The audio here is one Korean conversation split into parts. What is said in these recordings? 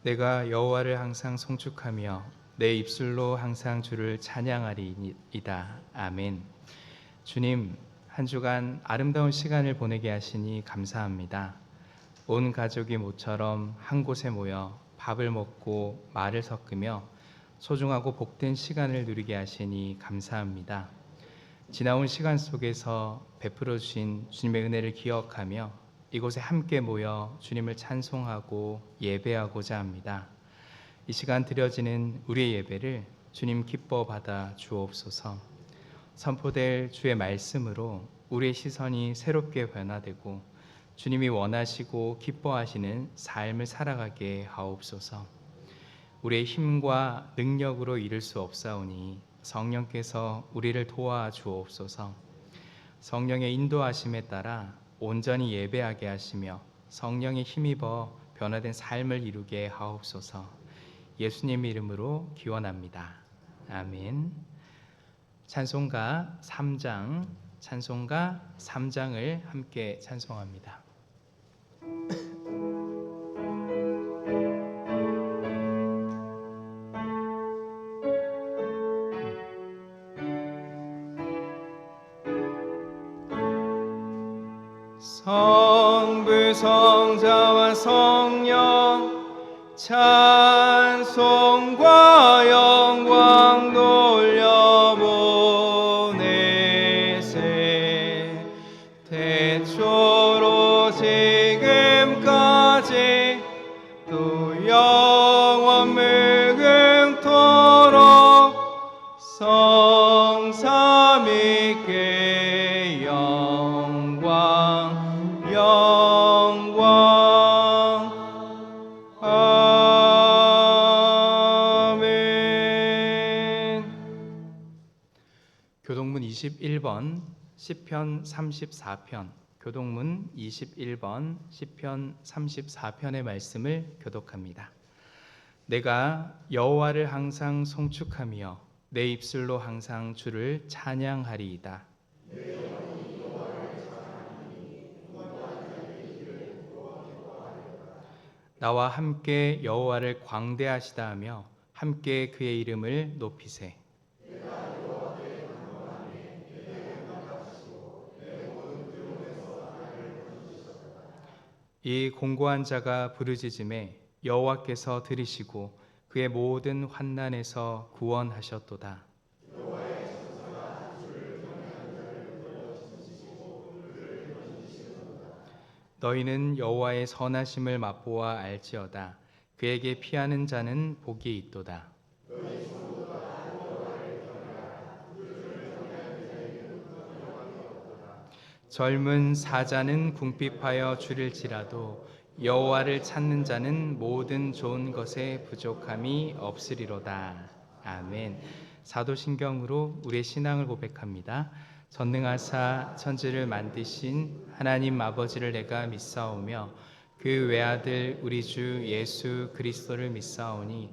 내가 여호와를 항상 송축하며 내 입술로 항상 주를 찬양하리이다. 아멘. 주님, 한 주간 아름다운 시간을 보내게 하시니 감사합니다. 온 가족이 모처럼 한 곳에 모여 밥을 먹고 말을 섞으며 소중하고 복된 시간을 누리게 하시니 감사합니다. 지나온 시간 속에서 베풀어 주신 주님의 은혜를 기억하며 이곳에 함께 모여 주님을 찬송하고 예배하고자 합니다. 이 시간 드려지는 우리의 예배를 주님 기뻐 받아 주옵소서. 선포될 주의 말씀으로 우리의 시선이 새롭게 변화되고 주님이 원하시고 기뻐하시는 삶을 살아가게 하옵소서. 우리의 힘과 능력으로 이룰 수 없사오니 성령께서 우리를 도와 주옵소서. 성령의 인도하심에 따라 온전히 예배하게 하시며 성령에 힘입어 변화된 삶을 이루게 하옵소서. 예수님 이름으로 기원합니다. 아멘. 찬송가 3장을 함께 찬송합니다. 성부 성자와 성령 찬송과 영광 돌려보내세. 태초로 지금까지 또 영원 무궁토록 성삼위께 영광 아멘. 교동문 21번 시편 34편, 교동문 21번 시편 34편의 말씀을 교독합니다. 내가 여호와를 항상 송축하며 내 입술로 항상 주를 찬양하리이다. 나와 함께 여호와를 광대하시다 하며 함께 그의 이름을 높이세. 이 공고한 자가 부르짖음에 여호와께서 들으시고 그의 모든 환난에서 구원하셨도다. 너희는 여호와의 선하심을 맛보아 알지어다. 그에게 피하는 자는 복이 있도다. 젊은 사자는 궁핍하여 줄일지라도 여호와를 찾는 자는 모든 좋은 것에 부족함이 없으리로다. 아멘. 사도신경으로 우리의 신앙을 고백합니다. 전능하사 천지를 만드신 하나님 아버지를 내가 믿사오며 그 외아들 우리 주 예수 그리스도를 믿사오니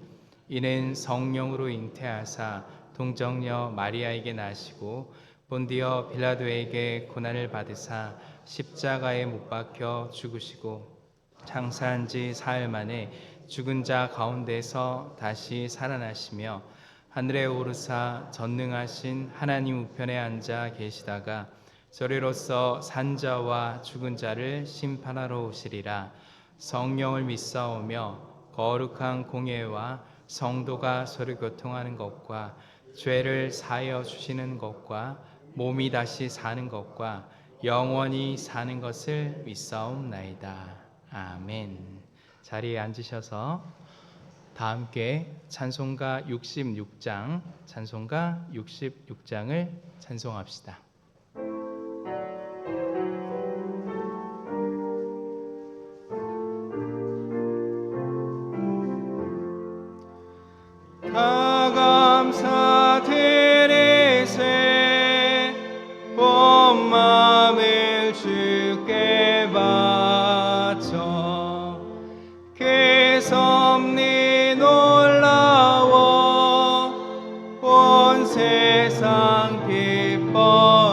이는 성령으로 잉태하사 동정녀 마리아에게 나시고 본디어 빌라도에게 고난을 받으사 십자가에 못 박혀 죽으시고 장사한 지 사흘 만에 죽은 자 가운데서 다시 살아나시며 하늘에 오르사 전능하신 하나님 우편에 앉아 계시다가 저리로서 산자와 죽은 자를 심판하러 오시리라. 성령을 믿사오며 거룩한 공예와 성도가 서로 교통하는 것과 죄를 사하여 주시는 것과 몸이 다시 사는 것과 영원히 사는 것을 믿사옵나이다. 아멘. 자리에 앉으셔서 다 함께 찬송가 66장을 찬송합시다. 다 감사드리세 온 마음을 주께 바쳐 그 섭리 놀라워 온 세상 기뻐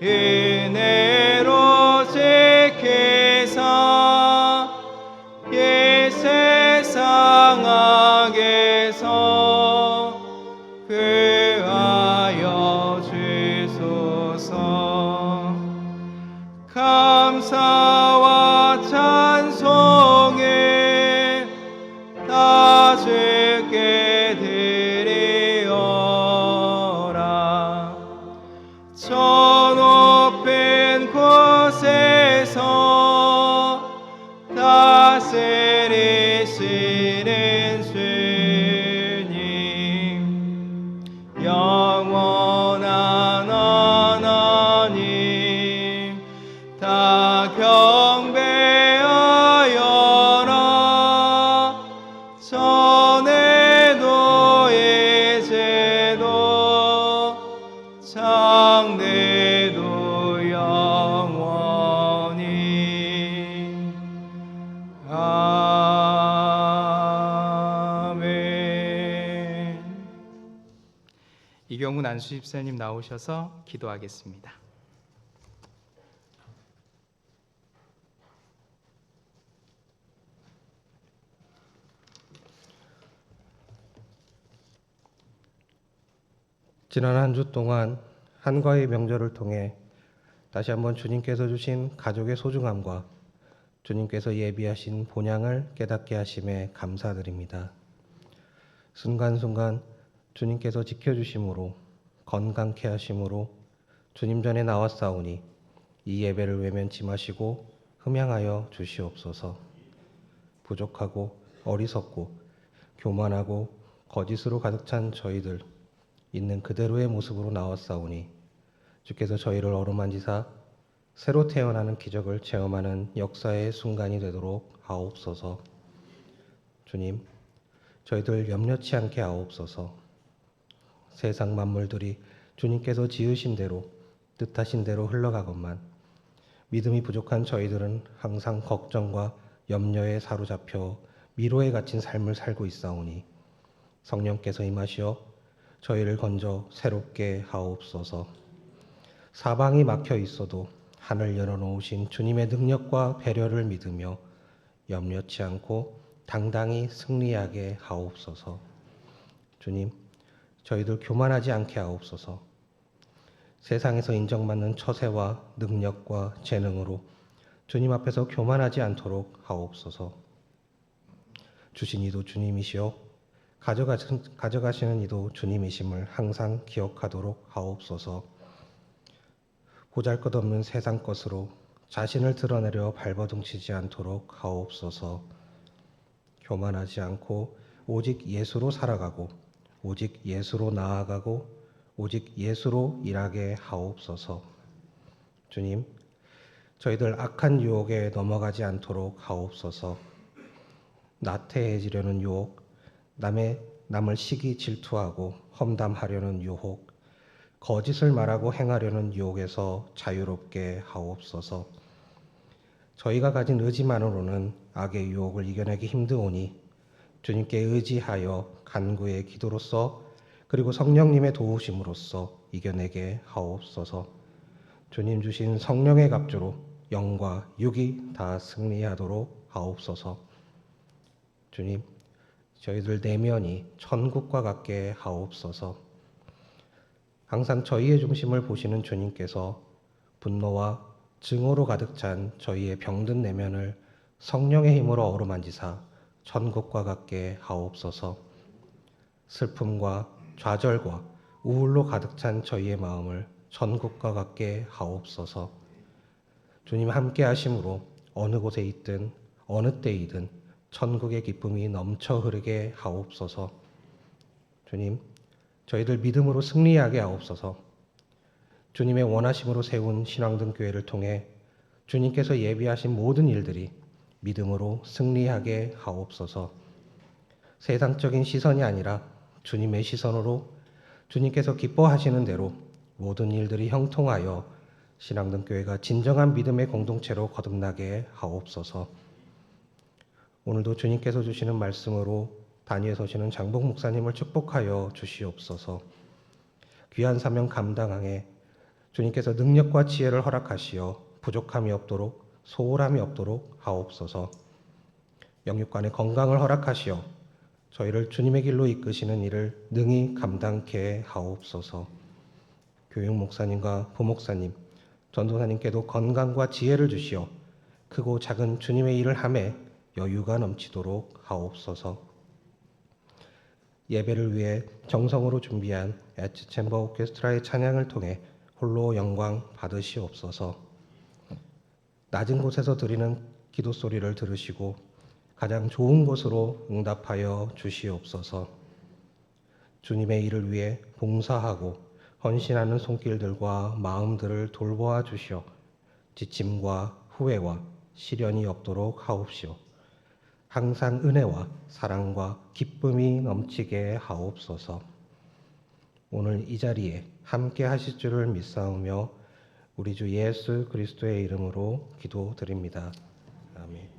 은혜로 지키사 이 세상 악에서 구하여 주소서. 감사와 찬송을 다 주께 드리오라. 저 높은 곳에서 다스리시는 주님, 영원한 하나님, 다 경배하여라. 전에도 이제도 장래도 영원히. 아멘. 이경훈 안수 집사님 나오셔서 기도하겠습니다. 지난 한 주 동안 한가위 명절을 통해 다시 한번 주님께서 주신 가족의 소중함과 주님께서 예비하신 본향을 깨닫게 하심에 감사드립니다. 순간순간 주님께서 지켜주심으로 건강케 하심으로 주님 전에 나왔사오니 이 예배를 외면치 마시고 흠양하여 주시옵소서. 부족하고 어리석고 교만하고 거짓으로 가득 찬 저희들 있는 그대로의 모습으로 나왔사오니 주께서 저희를 어루만지사 새로 태어나는 기적을 체험하는 역사의 순간이 되도록 하옵소서. 주님, 저희들 염려치 않게 하옵소서. 세상 만물들이 주님께서 지으신 대로 뜻하신 대로 흘러가건만 믿음이 부족한 저희들은 항상 걱정과 염려에 사로잡혀 미로에 갇힌 삶을 살고 있사오니 성령께서 임하시어 저희를 건져 새롭게 하옵소서. 사방이 막혀 있어도 하늘 열어놓으신 주님의 능력과 배려를 믿으며 염려치 않고 당당히 승리하게 하옵소서. 주님, 저희들 교만하지 않게 하옵소서. 세상에서 인정받는 처세와 능력과 재능으로 주님 앞에서 교만하지 않도록 하옵소서. 주신 이도 주님이시오 가져가시는 이도 주님이심을 항상 기억하도록 하옵소서. 보잘것없는 세상 것으로 자신을 드러내려 발버둥치지 않도록 하옵소서. 교만하지 않고 오직 예수로 살아가고 오직 예수로 나아가고 오직 예수로 일하게 하옵소서. 주님, 저희들 악한 유혹에 넘어가지 않도록 하옵소서. 나태해지려는 유혹, 남을 시기 질투하고 험담하려는 유혹, 거짓을 말하고 행하려는 유혹에서 자유롭게 하옵소서. 저희가 가진 의지만으로는 악의 유혹을 이겨내기 힘드오니 주님께 의지하여 간구의 기도로서 그리고 성령님의 도우심으로써 이겨내게 하옵소서. 주님 주신 성령의 갑주로 영과 육이 다 승리하도록 하옵소서. 주님, 저희들 내면이 천국과 같게 하옵소서. 항상 저희의 중심을 보시는 주님께서 분노와 증오로 가득 찬 저희의 병든 내면을 성령의 힘으로 어루만지사 천국과 같게 하옵소서. 슬픔과 좌절과 우울로 가득 찬 저희의 마음을 천국과 같게 하옵소서. 주님 함께 하심으로 어느 곳에 있든 어느 때이든 천국의 기쁨이 넘쳐 흐르게 하옵소서. 주님, 저희들 믿음으로 승리하게 하옵소서. 주님의 원하심으로 세운 신앙등교회를 통해 주님께서 예비하신 모든 일들이 믿음으로 승리하게 하옵소서. 세상적인 시선이 아니라 주님의 시선으로 주님께서 기뻐하시는 대로 모든 일들이 형통하여 신앙등교회가 진정한 믿음의 공동체로 거듭나게 하옵소서. 오늘도 주님께서 주시는 말씀으로 단위에 서시는 장복 목사님을 축복하여 주시옵소서. 귀한 사명 감당하에 주님께서 능력과 지혜를 허락하시어 부족함이 없도록 소홀함이 없도록 하옵소서. 영육간의 건강을 허락하시어 저희를 주님의 길로 이끄시는 일을 능히 감당케 하옵소서. 교육 목사님과 부목사님, 전도사님께도 건강과 지혜를 주시어 크고 작은 주님의 일을 함에 여유가 넘치도록 하옵소서. 예배를 위해 정성으로 준비한 엣지 챔버 오케스트라의 찬양을 통해 홀로 영광 받으시옵소서. 낮은 곳에서 드리는 기도 소리를 들으시고 가장 좋은 곳으로 응답하여 주시옵소서. 주님의 일을 위해 봉사하고 헌신하는 손길들과 마음들을 돌보아 주시어 지침과 후회와 시련이 없도록 하옵시오. 항상 은혜와 사랑과 기쁨이 넘치게 하옵소서. 오늘 이 자리에 함께 하실 줄을 믿사오며 우리 주 예수 그리스도의 이름으로 기도드립니다. 아멘.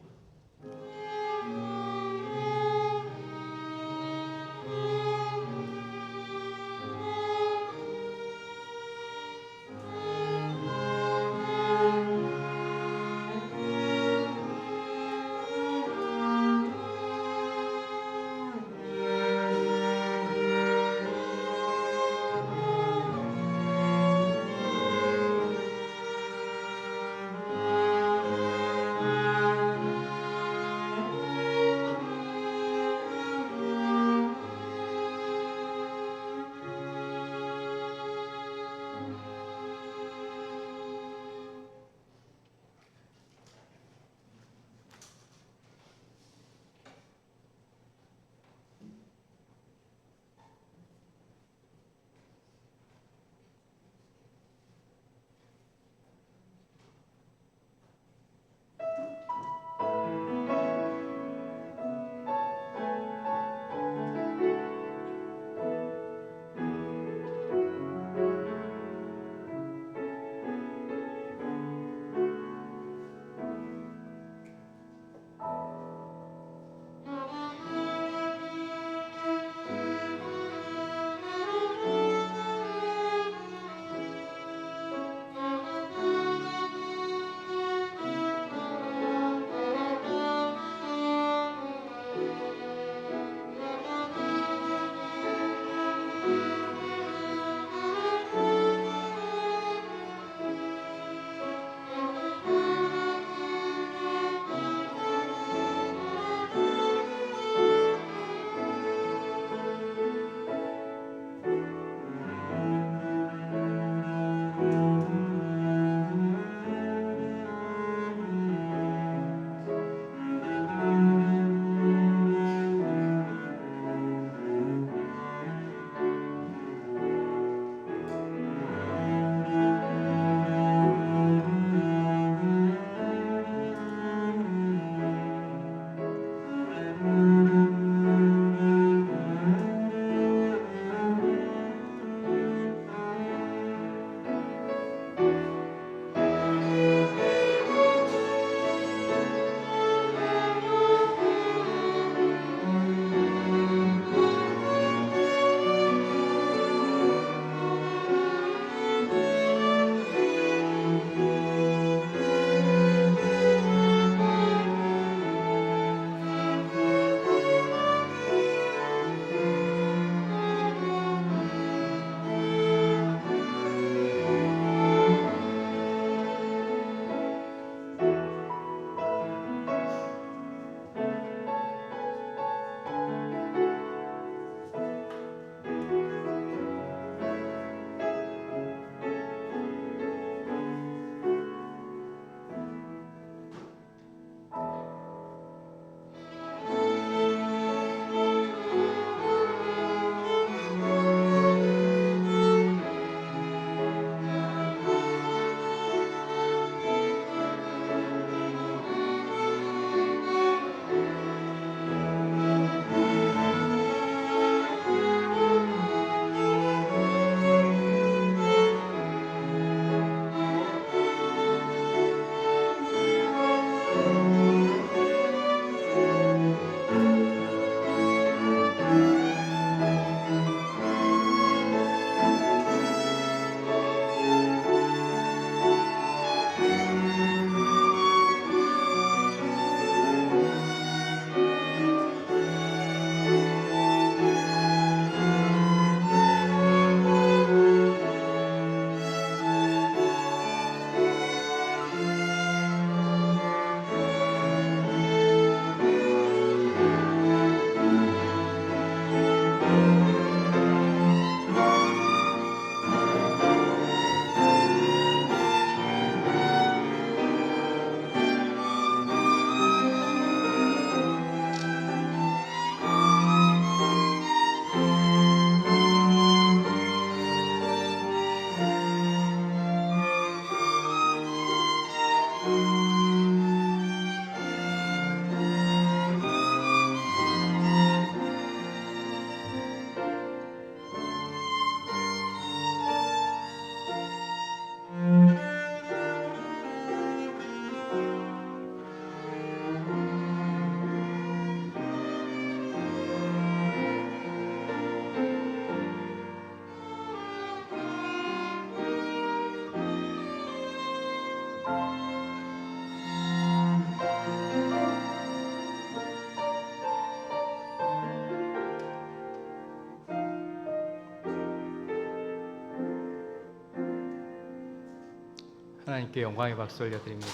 하나님께 영광의 박수 올려드립니다.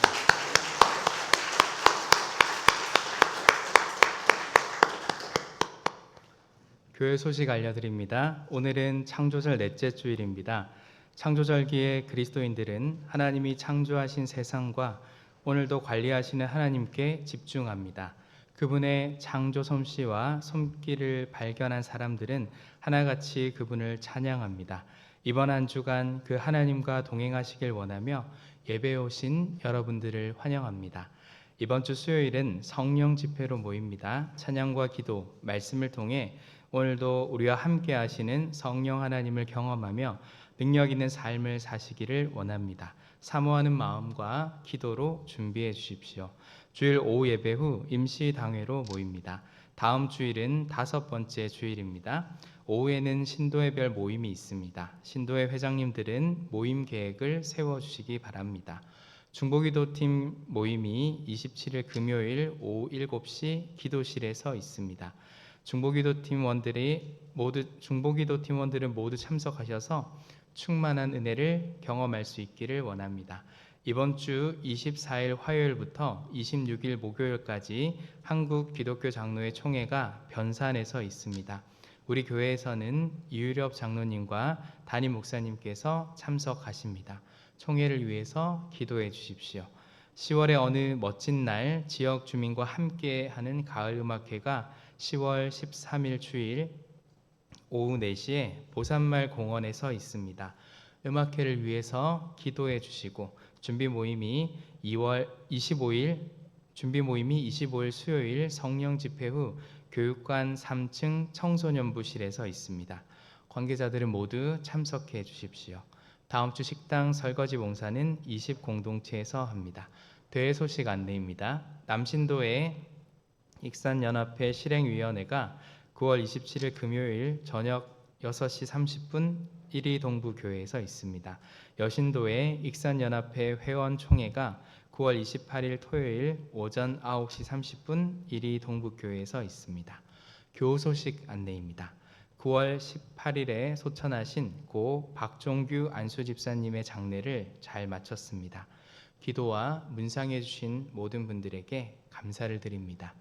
교회 소식 알려드립니다. 오늘은 창조절 넷째 주일입니다. 창조절기에 그리스도인들은 하나님이 창조하신 세상과 오늘도 관리하시는 하나님께 집중합니다. 그분의 창조 솜씨와 손길을 발견한 사람들은 하나같이 그분을 찬양합니다. 이번 한 주간 그 하나님과 동행하시길 원하며 예배에 오신 여러분들을 환영합니다. 이번 주 수요일은 성령 집회로 모입니다. 찬양과 기도, 말씀을 통해 오늘도 우리와 함께 하시는 성령 하나님을 경험하며 능력 있는 삶을 사시기를 원합니다. 사모하는 마음과 기도로 준비해 주십시오. 주일 오후 예배 후 임시 당회로 모입니다. 다음 주일은 5번째 주일입니다. 오후에는 신도회별 모임이 있습니다. 신도회 회장님들은 모임 계획을 세워주시기 바랍니다. 중보기도팀 모임이 27일 금요일 오후 7시 기도실에서 있습니다. 중보기도팀원들은 모두 참석하셔서 충만한 은혜를 경험할 수 있기를 원합니다. 이번 주 24일 화요일부터 26일 목요일까지 한국 기독교 장로회 총회가 변산에서 있습니다. 우리 교회에서는 이유렵 장로님과 담임 목사님께서 참석하십니다. 총회를 위해서 기도해 주십시오. 10월의 어느 멋진 날 지역 주민과 함께하는 가을음악회가 10월 13일 주일 오후 4시에 보산말 공원에서 있습니다. 음악회를 위해서 기도해 주시고 준비 모임이 25일 수요일 성령 집회 후 교육관 3층 청소년부실에서 있습니다. 관계자들은 모두 참석해 주십시오. 다음 주 식당 설거지 봉사는 20공동체에서 합니다. 대회 소식 안내입니다. 남신도의 익산연합회 실행위원회가 9월 27일 금요일 저녁 6시 30분 1위 동부교회에서 있습니다. 여신도의 익산연합회 회원총회가 9월 28일 토요일 오전 9시 30분 1위 동부교회에서 있습니다. 교우 소식 안내입니다. 9월 18일에 소천하신 고 박종규 안수집사님의 장례를 잘 마쳤습니다. 기도와 문상해 주신 모든 분들에게 감사를 드립니다.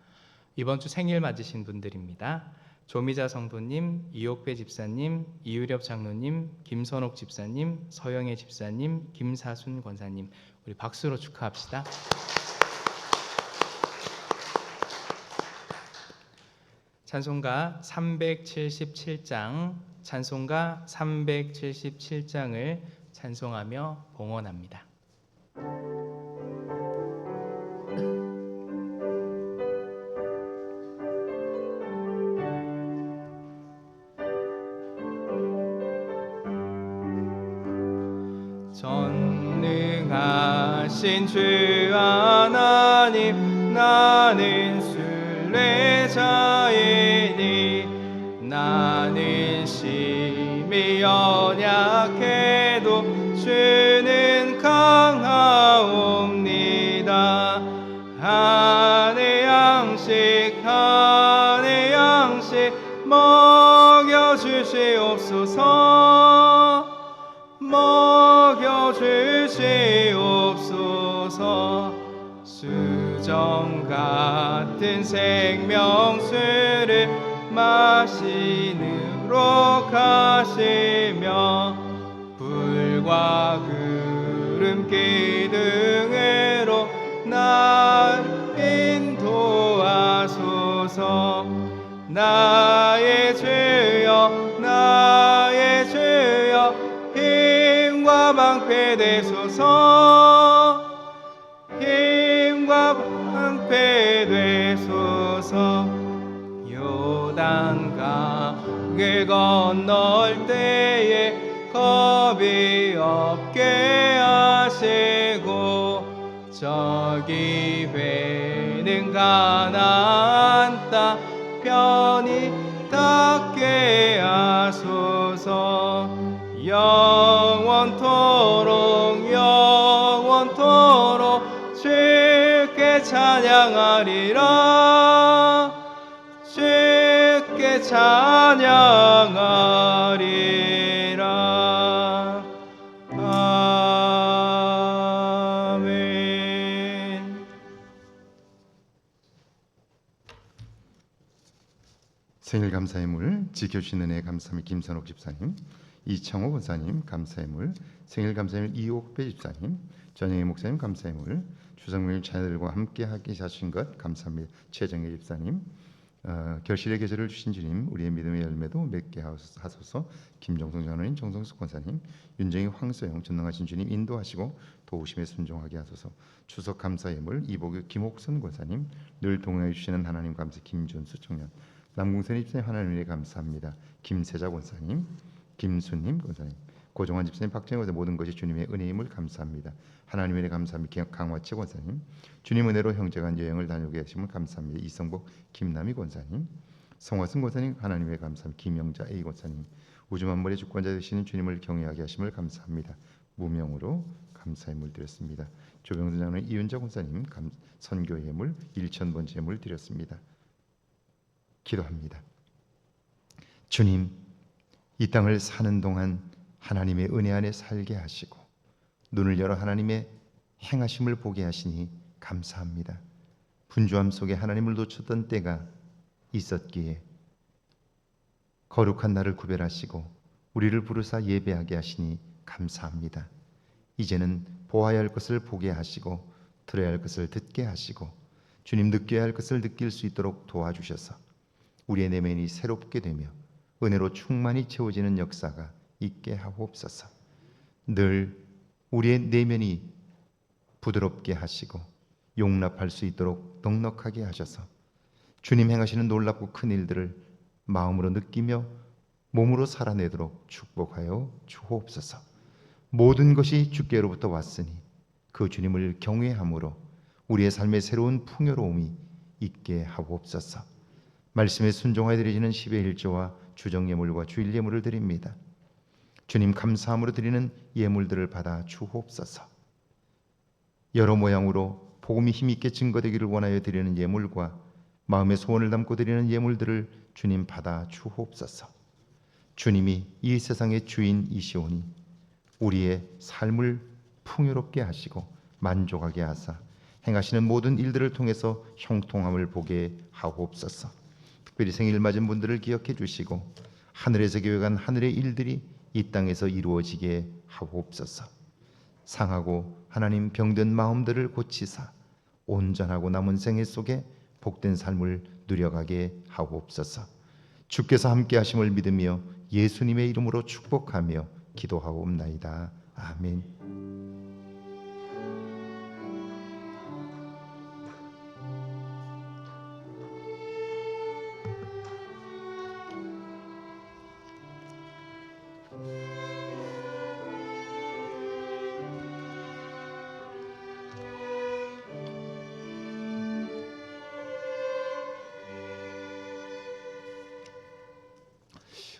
이번 주 생일 맞으신 분들입니다. 조미자 성도님, 이옥배 집사님, 이유렵 장로님, 김선옥 집사님, 서영애 집사님, 김사순 권사님, 우리 박수로 축하합시다. 찬송가 377장, 찬송가 377장을 찬송하며 봉헌합니다. 전능하신 주 하나님, 나는 순례자이니 나는 심히 연약해도 주는 강하옵니다. 한해 양식 먹여주시옵소서. 수정 같은 생명수를 마시느로 가시며 불과 구름 기둥으로 날 인도하소서. 나의 주여 힘과 방패 되소서. 요단강을 건널 때에 겁이 없게 하시고 저기 배는 가나안 땅 편히 닿게 하소서. 영원토록 주께 찬양하리라. 주께 찬양하리라. 아멘. 생일 감사의 물 지켜주시는 은혜 감사합니다. 김선옥 집사님, 이창호 권사님 감사의 물, 생일 감사의 물 이옥배 집사님, 전영희 목사님 감사의 물, 추성민 자녀들과 함께 하게 하신 것 감사합니다. 최정혜 집사님, 결실의 계절을 주신 주님, 우리의 믿음의 열매도 맺게 하소서. 김정성 장로님, 정성숙 권사님, 윤정희 황소영, 전능하신 주님 인도하시고 도우심에 순종하게 하소서. 추석 감사 예물 이복유 김옥선 권사님, 늘 동행해 주시는 하나님 감사. 김준수 청년, 남궁선 집사님 하나님께 감사합니다. 김세자 권사님, 김수님 권사님, 고종환 집사님, 박정희 권사님, 모든 것이 주님의 은혜임을 감사합니다. 하나님의 은혜 감사합니다. 강화채 권사님, 주님 은혜로 형제간 여행을 다녀오게 하심을 감사합니다. 이성복 김남희 권사님, 성화승 권사님 하나님의 감사합니다. 김영자 A 권사님, 우주 만물의 주권자 되시는 주님을 경외하게 하심을 감사합니다. 무명으로 감사의 물 드렸습니다. 조병선 장로님, 이윤자 권사님 선교 예물 1,000번째 예물 드렸습니다. 기도합니다. 주님, 이 땅을 사는 동안 하나님의 은혜 안에 살게 하시고 눈을 열어 하나님의 행하심을 보게 하시니 감사합니다. 분주함 속에 하나님을 놓쳤던 때가 있었기에 거룩한 날을 구별하시고 우리를 부르사 예배하게 하시니 감사합니다. 이제는 보아야 할 것을 보게 하시고 들어야 할 것을 듣게 하시고 주님 느껴야 할 것을 느낄 수 있도록 도와주셔서 우리의 내면이 새롭게 되며 은혜로 충만히 채워지는 역사가 있게 하옵소서. 늘 우리의 내면이 부드럽게 하시고 용납할 수 있도록 넉넉하게 하셔서 주님 행하시는 놀랍고 큰 일들을 마음으로 느끼며 몸으로 살아내도록 축복하여 주옵소서. 모든 것이 주께로부터 왔으니 그 주님을 경외함으로 우리의 삶의 새로운 풍요로움이 있게 하옵소서. 말씀에 순종하여 드리는 10의 1조와 주정예물과 주일예물을 드립니다. 주님 감사함으로 드리는 예물들을 받아 주옵소서. 여러 모양으로 복음이 힘있게 증거되기를 원하여 드리는 예물과 마음의 소원을 담고 드리는 예물들을 주님 받아 주옵소서. 주님이 이 세상의 주인이시오니 우리의 삶을 풍요롭게 하시고 만족하게 하사 행하시는 모든 일들을 통해서 형통함을 보게 하옵소서. 특별히 생일 맞은 분들을 기억해 주시고 하늘에서 계획한 하늘의 일들이 이 땅에서 이루어지게 하옵소서. 상하고 하나님 병든 마음들을 고치사 온전하고 남은 생애 속에 복된 삶을 누려가게 하옵소서. 주께서 함께 하심을 믿으며 예수님의 이름으로 축복하며 기도하옵나이다. 아멘.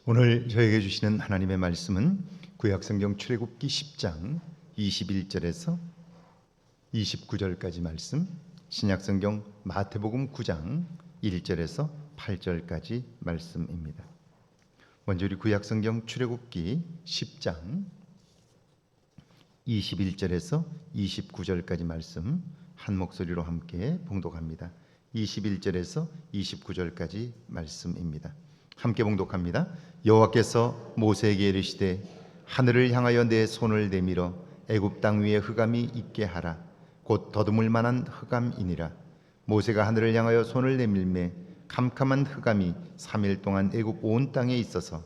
오늘 저에게 주시는 하나님의 말씀은 구약성경 출애굽기 10장 21절에서 29절까지 말씀, 신약성경 마태복음 9장 1절에서 8절까지 말씀입니다. 먼저 우리 구약성경 출애굽기 10장 21절에서 29절까지 말씀 한 목소리로 함께 봉독합니다. 21절에서 29절까지 말씀입니다. 함께 봉독합니다. 여호와께서 모세에게 이르시되 하늘을 향하여 내 손을 내밀어 애굽 땅 위에 흑암이 있게 하라. 곧 더듬을 만한 흑암이니라. 모세가 하늘을 향하여 손을 내밀매 캄캄한 흑암이 3일 동안 애굽 온 땅에 있어서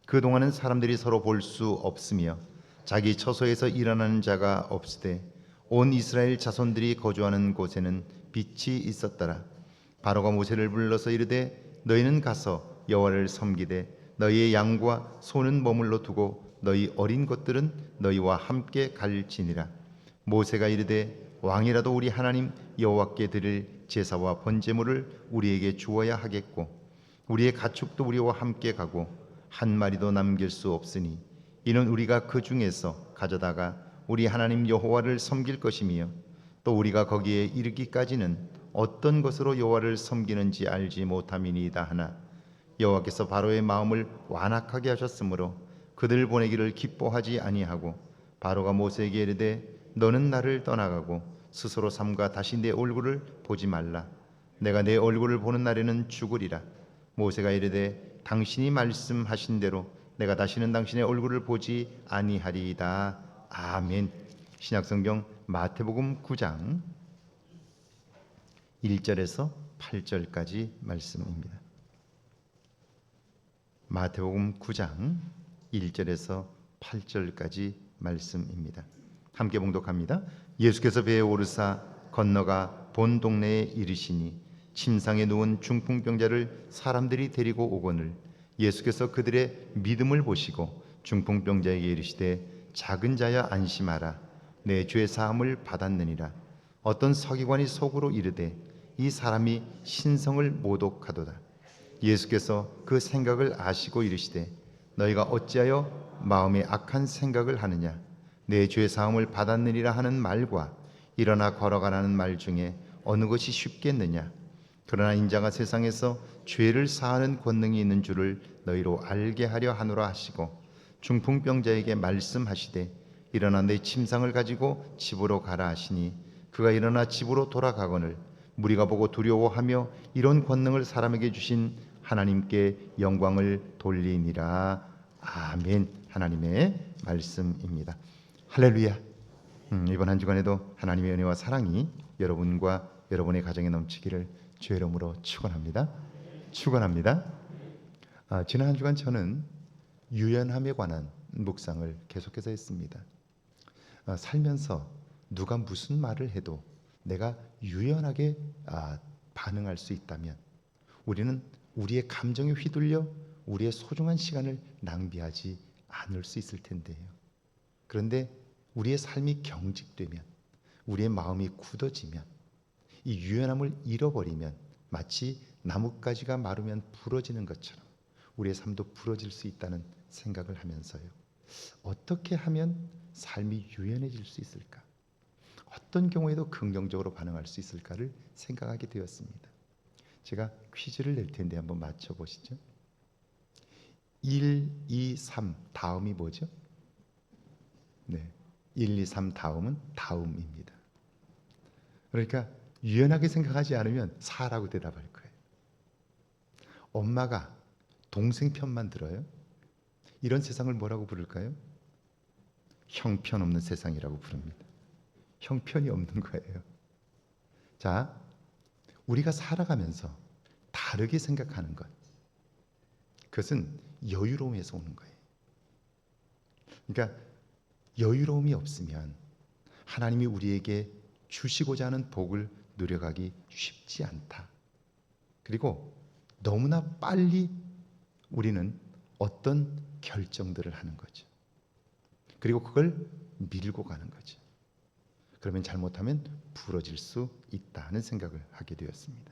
그동안은 사람들이 서로 볼 수 없으며 자기 처소에서 일어나는 자가 없으되 온 이스라엘 자손들이 거주하는 곳에는 빛이 있었더라. 바로가 모세를 불러서 이르되 너희는 가서 여호와를 섬기되 너희의 양과 소는 머물러 두고 너희 어린 것들은 너희와 함께 갈지니라. 모세가 이르되 왕이라도 우리 하나님 여호와께 드릴 제사와 번제물을 우리에게 주어야 하겠고 우리의 가축도 우리와 함께 가고 한 마리도 남길 수 없으니 이는 우리가 그 중에서 가져다가 우리 하나님 여호와를 섬길 것이며 또 우리가 거기에 이르기까지는 어떤 것으로 여호와를 섬기는지 알지 못함이니이다 하나 여호와께서 바로의 마음을 완악하게 하셨으므로 그들 보내기를 기뻐하지 아니하고 바로가 모세에게 이르되 너는 나를 떠나가고 스스로 삼가 다시 내 얼굴을 보지 말라. 내가 내 얼굴을 보는 날에는 죽으리라. 모세가 이르되 당신이 말씀하신 대로 내가 다시는 당신의 얼굴을 보지 아니하리이다. 아멘. 신약성경 마태복음 9장 1절에서 8절까지 말씀입니다. 마태복음 9장 1절에서 8절까지 말씀입니다. 함께 봉독합니다. 예수께서 배에 오르사 건너가 본 동네에 이르시니 침상에 누운 중풍병자를 사람들이 데리고 오거늘 예수께서 그들의 믿음을 보시고 중풍병자에게 이르시되 작은 자야 안심하라 내 죄 사함을 받았느니라. 어떤 서기관이 속으로 이르되 이 사람이 신성을 모독하도다. 예수께서 그 생각을 아시고 이르시되 너희가 어찌하여 마음에 악한 생각을 하느냐. 내 죄 사함을 받았느니라 하는 말과 일어나 걸어가라는 말 중에 어느 것이 쉽겠느냐. 그러나 인자가 세상에서 죄를 사하는 권능이 있는 줄을 너희로 알게 하려 하노라 하시고 중풍병자에게 말씀하시되 일어나 내 침상을 가지고 집으로 가라 하시니 그가 일어나 집으로 돌아가거늘 무리가 보고 두려워하며 이런 권능을 사람에게 주신 하나님께 영광을 돌리니라. 아멘. 하나님의 말씀입니다. 할렐루야. 이번 한 주간에도 하나님의 은혜와 사랑이 여러분과 여러분의 가정에 넘치기를 주의 이름으로 축원합니다. 지난 한 주간 저는 유연함에 관한 묵상을 계속해서 했습니다. 살면서 누가 무슨 말을 해도 내가 유연하게 반응할 수 있다면 우리는 우리의 감정에 휘둘려 우리의 소중한 시간을 낭비하지 않을 수 있을 텐데요. 그런데 우리의 삶이 경직되면, 우리의 마음이 굳어지면, 이 유연함을 잃어버리면 마치 나뭇가지가 마르면 부러지는 것처럼 우리의 삶도 부러질 수 있다는 생각을 하면서요. 어떻게 하면 삶이 유연해질 수 있을까? 어떤 경우에도 긍정적으로 반응할 수 있을까를 생각하게 되었습니다. 제가 퀴즈를 낼 텐데 한번 맞춰보시죠. 1, 2, 3 다음이 뭐죠? 네, 1, 2, 3 다음은 다음입니다. 그러니까 유연하게 생각하지 않으면 4라고 대답할 거예요. 엄마가 동생 편만 들어요? 이런 세상을 뭐라고 부를까요? 형편없는 세상이라고 부릅니다. 형편이 없는 거예요. 자, 우리가 살아가면서 다르게 생각하는 것, 그것은 여유로움에서 오는 거예요. 그러니까 여유로움이 없으면 하나님이 우리에게 주시고자 하는 복을 누려가기 쉽지 않다. 그리고 너무나 빨리 우리는 어떤 결정들을 하는 거죠. 그리고 그걸 밀고 가는 거죠. 그러면 잘못하면 부러질 수 있다는 생각을 하게 되었습니다.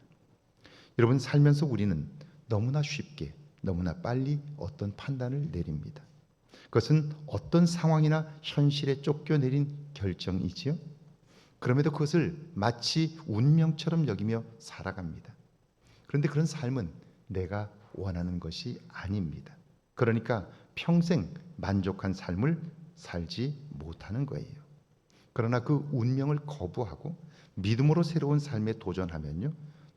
여러분, 살면서 우리는 너무나 쉽게, 너무나 빨리 어떤 판단을 내립니다. 그것은 어떤 상황이나 현실에 쫓겨내린 결정이지요. 그럼에도 그것을 마치 운명처럼 여기며 살아갑니다. 그런데 그런 삶은 내가 원하는 것이 아닙니다. 그러니까 평생 만족한 삶을 살지 못하는 거예요. 그러나 그 운명을 거부하고 믿음으로 새로운 삶에 도전하면요,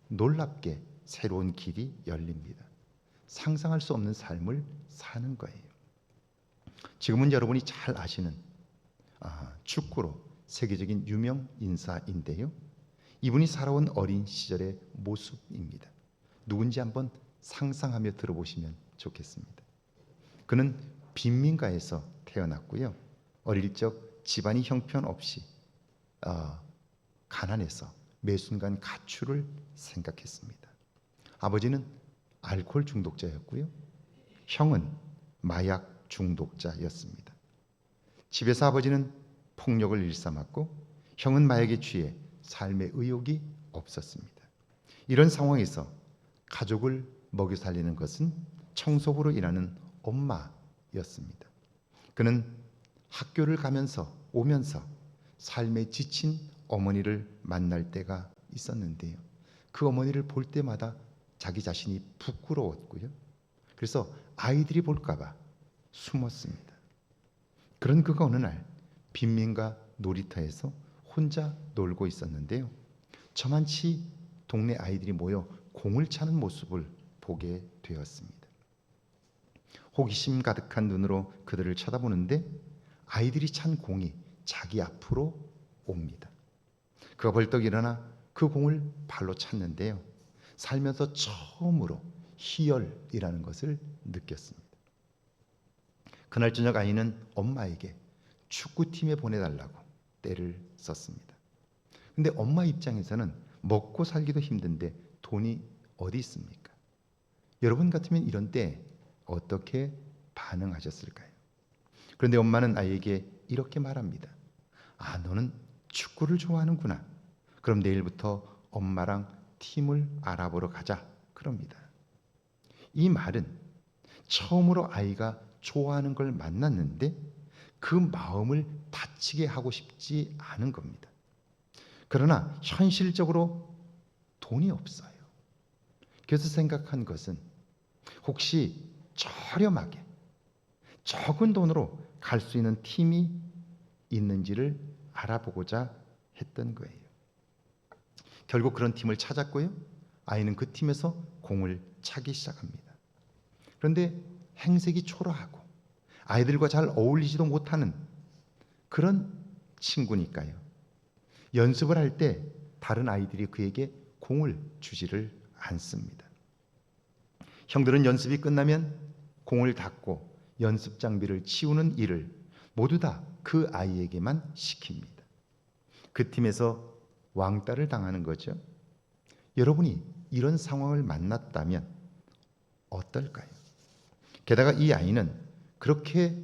놀랍게 새로운 길이 열립니다. 상상할 수 없는 삶을 사는 거예요. 지금은 여러분이 잘 아시는 축구로 세계적인 유명 인사인데요, 이분이 살아온 어린 시절의 모습입니다. 누군지 한번 상상하며 들어보시면 좋겠습니다. 그는 빈민가에서 태어났고요, 어릴 적 집안이 형편없이 가난해서 매 순간 가출을 생각했습니다. 아버지는 알코올 중독자였고요, 형은 마약 중독자였습니다. 집에서 아버지는 폭력을 일삼았고 형은 마약에 취해 삶의 의욕이 없었습니다. 이런 상황에서 가족을 먹여 살리는 것은 청소부로 일하는 엄마였습니다. 그는 학교를 가면서 오면서 삶에 지친 어머니를 만날 때가 있었는데요, 그 어머니를 볼 때마다 자기 자신이 부끄러웠고요, 그래서 아이들이 볼까 봐 숨었습니다. 그런 그가 어느 날 빈민가 놀이터에서 혼자 놀고 있었는데요, 저만치 동네 아이들이 모여 공을 차는 모습을 보게 되었습니다. 호기심 가득한 눈으로 그들을 쳐다보는데 아이들이 찬 공이 자기 앞으로 옵니다. 그가 벌떡 일어나 그 공을 발로 찼는데요. 살면서 처음으로 희열이라는 것을 느꼈습니다. 그날 저녁 아이는 엄마에게 축구팀에 보내달라고 떼를 썼습니다. 근데 엄마 입장에서는 먹고 살기도 힘든데 돈이 어디 있습니까? 여러분 같으면 이런 때 어떻게 반응하셨을까요? 그런데 엄마는 아이에게 이렇게 말합니다. 아, 너는 축구를 좋아하는구나. 그럼 내일부터 엄마랑 팀을 알아보러 가자. 그럽니다. 이 말은 처음으로 아이가 좋아하는 걸 만났는데 그 마음을 다치게 하고 싶지 않은 겁니다. 그러나 현실적으로 돈이 없어요. 그래서 생각한 것은 혹시 저렴하게 적은 돈으로 갈 수 있는 팀이 있는지를 알아보고자 했던 거예요. 결국 그런 팀을 찾았고요. 아이는 그 팀에서 공을 차기 시작합니다. 그런데 행색이 초라하고 아이들과 잘 어울리지도 못하는 그런 친구니까요. 연습을 할 때 다른 아이들이 그에게 공을 주지를 않습니다. 형들은 연습이 끝나면 공을 닦고 연습 장비를 치우는 일을 모두 다 그 아이에게만 시킵니다. 그 팀에서 왕따를 당하는 거죠. 여러분이 이런 상황을 만났다면 어떨까요? 게다가 이 아이는 그렇게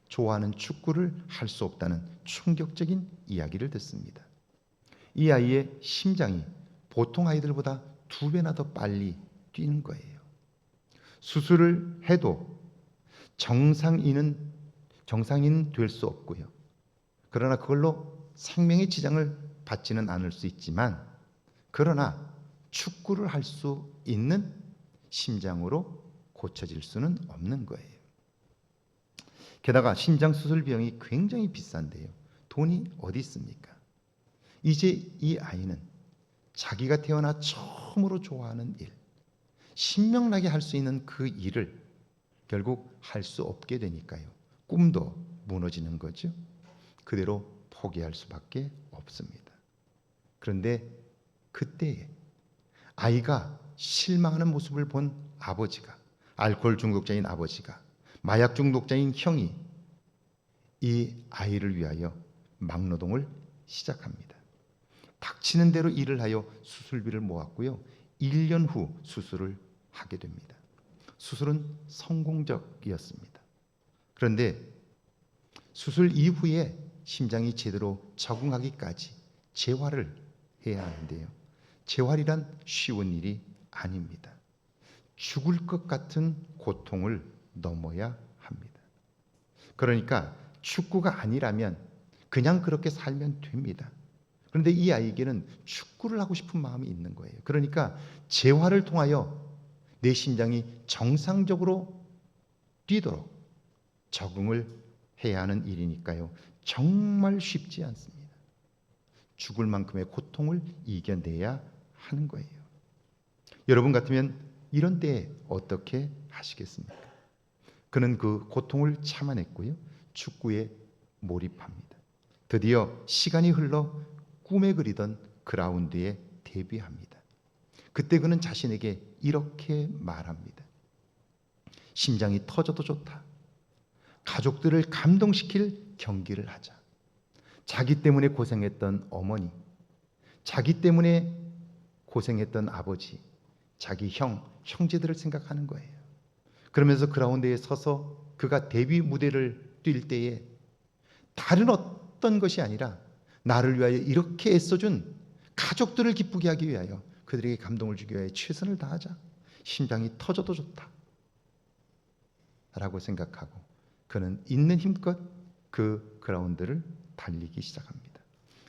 좋아하는 축구를 할 수 없다는 충격적인 이야기를 듣습니다. 이 아이의 심장이 보통 아이들보다 2배나 더 빨리 뛰는 거예요. 수술을 해도 정상인은 될 수 없고요. 그러나 그걸로 생명의 지장을 받지는 않을 수 있지만, 그러나 축구를 할 수 있는 심장으로 고쳐질 수는 없는 거예요. 게다가 심장 수술 비용이 굉장히 비싼데요. 돈이 어디 있습니까? 이제 이 아이는 자기가 태어나 처음으로 좋아하는 일, 신명나게 할 수 있는 그 일을 결국 할 수 없게 되니까요. 꿈도 무너지는 거죠. 그대로 포기할 수밖에 없습니다. 그런데 그때에 아이가 실망하는 모습을 본 아버지가, 알코올 중독자인 아버지가, 마약 중독자인 형이 이 아이를 위하여 막노동을 시작합니다. 닥치는 대로 일을 하여 수술비를 모았고요. 1년 후 수술을 하게 됩니다. 수술은 성공적이었습니다. 그런데 수술 이후에 심장이 제대로 적응하기까지 재활을 해야 하는데요. 재활이란 쉬운 일이 아닙니다. 죽을 것 같은 고통을 넘어야 합니다. 그러니까 축구가 아니라면 그냥 그렇게 살면 됩니다. 그런데 이 아이에게는 축구를 하고 싶은 마음이 있는 거예요. 그러니까 재활을 통하여 내 심장이 정상적으로 뛰도록 적응을 해야 하는 일이니까요. 정말 쉽지 않습니다. 죽을 만큼의 고통을 이겨내야 하는 거예요. 여러분 같으면 이런 때에 어떻게 하시겠습니까? 그는 그 고통을 참아냈고요. 축구에 몰입합니다. 드디어 시간이 흘러 꿈에 그리던 그라운드에 데뷔합니다. 그때 그는 자신에게 이렇게 말합니다. 심장이 터져도 좋다. 가족들을 감동시킬 경기를 하자. 자기 때문에 고생했던 어머니, 자기 때문에 고생했던 아버지, 자기 형제들을 생각하는 거예요. 그러면서 그라운드에 서서 그가 데뷔 무대를 뛸 때에 다른 어떤 것이 아니라 나를 위하여 이렇게 애써준 가족들을 기쁘게 하기 위하여, 그들에게 감동을 주기 위하여 최선을 다하자. 심장이 터져도 좋다 라고 생각하고 그는 있는 힘껏 그 그라운드를 달리기 시작합니다.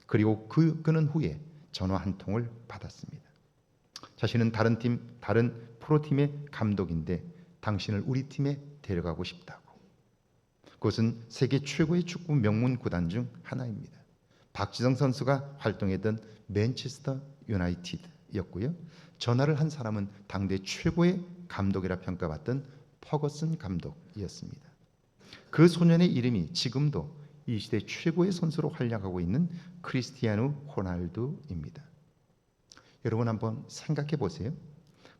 그리고 그는 후에 전화 한 통을 받았습니다. 자신은 다른 프로팀의 감독인데 당신을 우리 팀에 데려가고 싶다고. 그것은 세계 최고의 축구 명문 구단 중 하나입니다. 박지성 선수가 활동했던 맨체스터 유나이티드 감독이었고요. 전화를 한 사람은 당대 최고의 감독이라 평가받던 퍼거슨 감독이었습니다. 그 소년의 이름이 지금도 이 시대 최고의 선수로 활약하고 있는 크리스티아누 호날두입니다. 여러분 한번 생각해 보세요.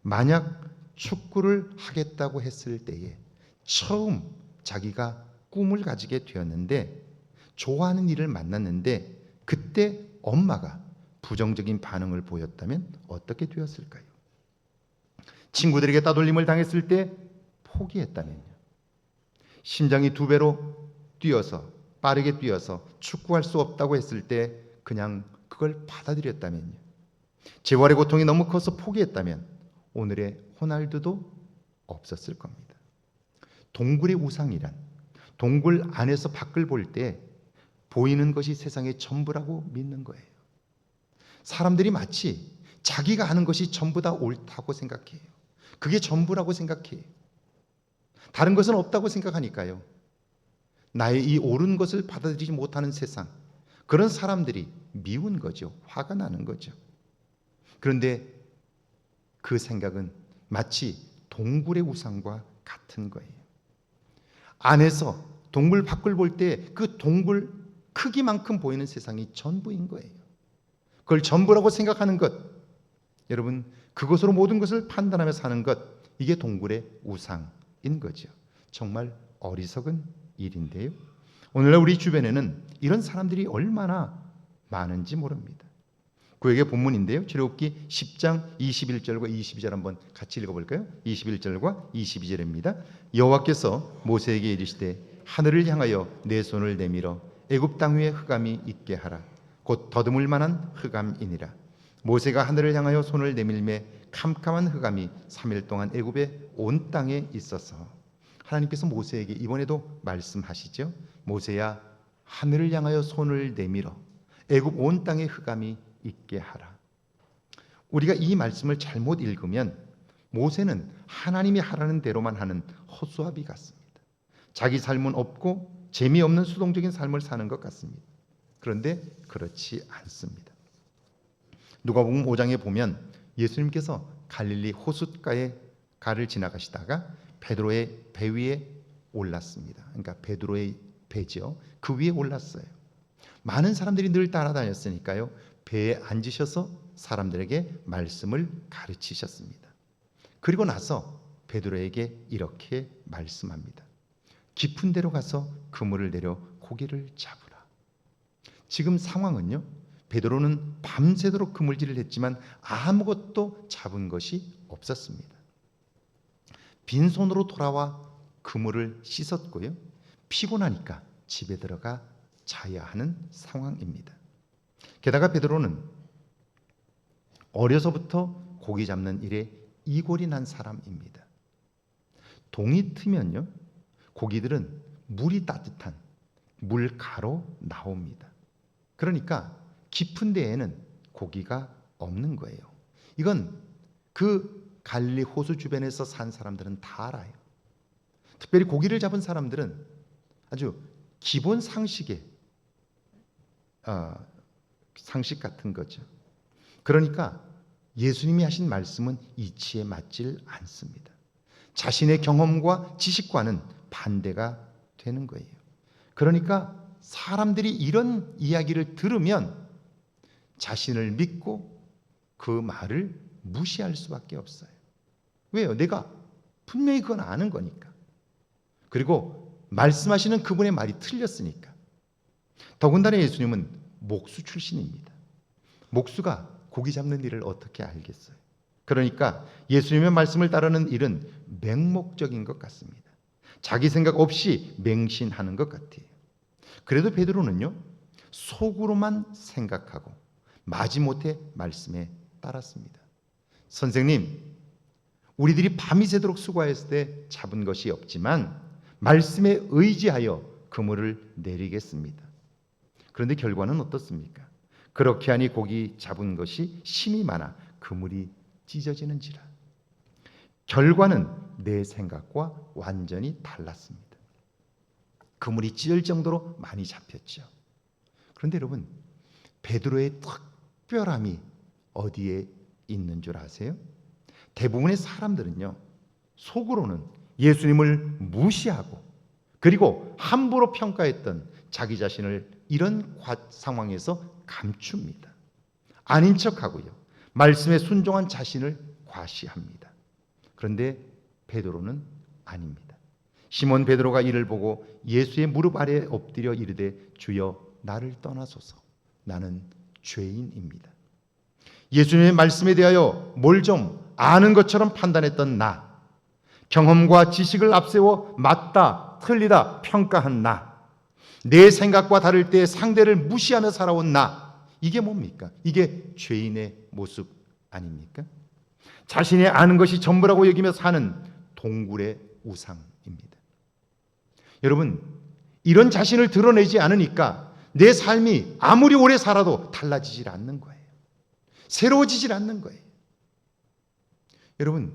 만약 축구를 하겠다고 했을 때에 처음 자기가 꿈을 가지게 되었는데 좋아하는 일을 만났는데 그때 엄마가 부정적인 반응을 보였다면 어떻게 되었을까요? 친구들에게 따돌림을 당했을 때 포기했다면요. 심장이 2배로 뛰어서 빠르게 뛰어서 축구할 수 없다고 했을 때 그냥 그걸 받아들였다면요. 재활의 고통이 너무 커서 포기했다면 오늘의 호날두도 없었을 겁니다. 동굴의 우상이란 동굴 안에서 밖을 볼 때 보이는 것이 세상의 전부라고 믿는 거예요. 사람들이 마치 자기가 하는 것이 전부 다 옳다고 생각해요. 그게 전부라고 생각해요. 다른 것은 없다고 생각하니까요. 나의 이 옳은 것을 받아들이지 못하는 세상, 그런 사람들이 미운 거죠. 화가 나는 거죠. 그런데 그 생각은 마치 동굴의 우상과 같은 거예요. 안에서 동굴 밖을 볼 때 그 동굴 크기만큼 보이는 세상이 전부인 거예요. 그걸 전부라고 생각하는 것, 여러분 그것으로 모든 것을 판단하며 사는 것, 이게 동굴의 우상인 거죠. 정말 어리석은 일인데요. 오늘날 우리 주변에는 이런 사람들이 얼마나 많은지 모릅니다. 구약의 본문인데요. 출애굽기 10장 21절과 22절 한번 같이 읽어볼까요? 21절과 22절입니다. 여호와께서 모세에게 이르시되 하늘을 향하여 내 손을 내밀어 애굽 땅 위에 흑암이 있게 하라. 곧 더듬을 만한 흑암이니라. 모세가 하늘을 향하여 손을 내밀매 캄캄한 흑암이 3일 동안 애굽의 온 땅에 있어서, 하나님께서 모세에게 이번에도 말씀하시죠. 모세야, 하늘을 향하여 손을 내밀어 애굽 온 땅에 흑암이 있게 하라. 우리가 이 말씀을 잘못 읽으면 모세는 하나님이 하라는 대로만 하는 허수아비 같습니다. 자기 삶은 없고 재미없는 수동적인 삶을 사는 것 같습니다. 그런데 그렇지 않습니다. 누가복음 5장에 보면 예수님께서 갈릴리 호숫가에 가를 지나가시다가 베드로의 배 위에 올랐습니다. 그러니까 베드로의 배죠. 그 위에 올랐어요. 많은 사람들이 늘 따라다녔으니까요. 배에 앉으셔서 사람들에게 말씀을 가르치셨습니다. 그리고 나서 베드로에게 이렇게 말씀합니다. 깊은 데로 가서 그물을 내려 고기를 잡으라. 지금 상황은요. 베드로는 밤새도록 그물질을 했지만 아무것도 잡은 것이 없었습니다. 빈손으로 돌아와 그물을 씻었고요. 피곤하니까 집에 들어가 자야 하는 상황입니다. 게다가 베드로는 어려서부터 고기 잡는 일에 이골이 난 사람입니다. 동이 트면요, 고기들은 물이 따뜻한 물가로 나옵니다. 그러니까 깊은 데에는 고기가 없는 거예요. 이건 그 갈릴리 호수 주변에서 산 사람들은 다 알아요. 특별히 고기를 잡은 사람들은 아주 기본 상식의 상식 같은 거죠. 그러니까 예수님이 하신 말씀은 이치에 맞질 않습니다. 자신의 경험과 지식과는 반대가 되는 거예요. 그러니까 사람들이 이런 이야기를 들으면 자신을 믿고 그 말을 무시할 수밖에 없어요. 왜요? 내가 분명히 그건 아는 거니까. 그리고 말씀하시는 그분의 말이 틀렸으니까. 더군다나 예수님은 목수 출신입니다. 목수가 고기 잡는 일을 어떻게 알겠어요? 그러니까 예수님의 말씀을 따르는 일은 맹목적인 것 같습니다. 자기 생각 없이 맹신하는 것 같아요. 그래도 베드로는요, 속으로만 생각하고 마지못해 말씀에 따랐습니다. 선생님, 우리들이 밤이 새도록 수고했을 때 잡은 것이 없지만 말씀에 의지하여 그물을 내리겠습니다. 그런데 결과는 어떻습니까? 그렇게 하니 고기 잡은 것이 심이 많아 그물이 찢어지는지라. 결과는 내 생각과 완전히 달랐습니다. 그물이 찢을 정도로 많이 잡혔죠. 그런데 여러분, 베드로의 특별함이 어디에 있는 줄 아세요? 대부분의 사람들은요, 속으로는 예수님을 무시하고 그리고 함부로 평가했던 자기 자신을 이런 상황에서 감춥니다. 아닌 척하고요, 말씀에 순종한 자신을 과시합니다. 그런데 베드로는 아닙니다. 시몬 베드로가 이를 보고 예수의 무릎 아래 엎드려 이르되 주여 나를 떠나소서 나는 죄인입니다. 예수님의 말씀에 대하여 뭘 좀 아는 것처럼 판단했던 나, 경험과 지식을 앞세워 맞다 틀리다 평가한 나, 내 생각과 다를 때 상대를 무시하며 살아온 나, 이게 뭡니까? 이게 죄인의 모습 아닙니까? 자신이 아는 것이 전부라고 여기며 사는 동굴의 우상입니다. 여러분, 이런 자신을 드러내지 않으니까 내 삶이 아무리 오래 살아도 달라지질 않는 거예요. 새로워지질 않는 거예요. 여러분,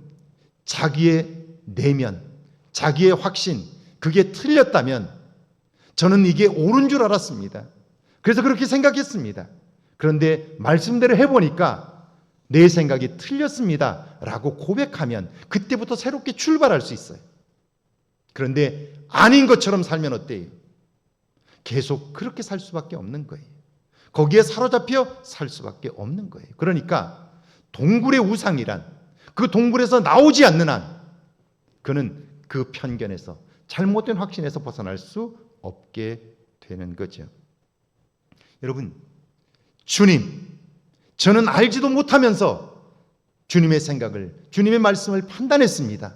자기의 내면, 자기의 확신, 그게 틀렸다면 저는 이게 옳은 줄 알았습니다. 그래서 그렇게 생각했습니다. 그런데 말씀대로 해보니까 내 생각이 틀렸습니다 라고 고백하면 그때부터 새롭게 출발할 수 있어요. 그런데 아닌 것처럼 살면 어때요? 계속 그렇게 살 수밖에 없는 거예요. 거기에 사로잡혀 살 수밖에 없는 거예요. 그러니까 동굴의 우상이란, 그 동굴에서 나오지 않는 한 그는 그 편견에서, 잘못된 확신에서 벗어날 수 없게 되는 거죠. 여러분, 주님, 저는 알지도 못하면서 주님의 생각을, 주님의 말씀을 판단했습니다.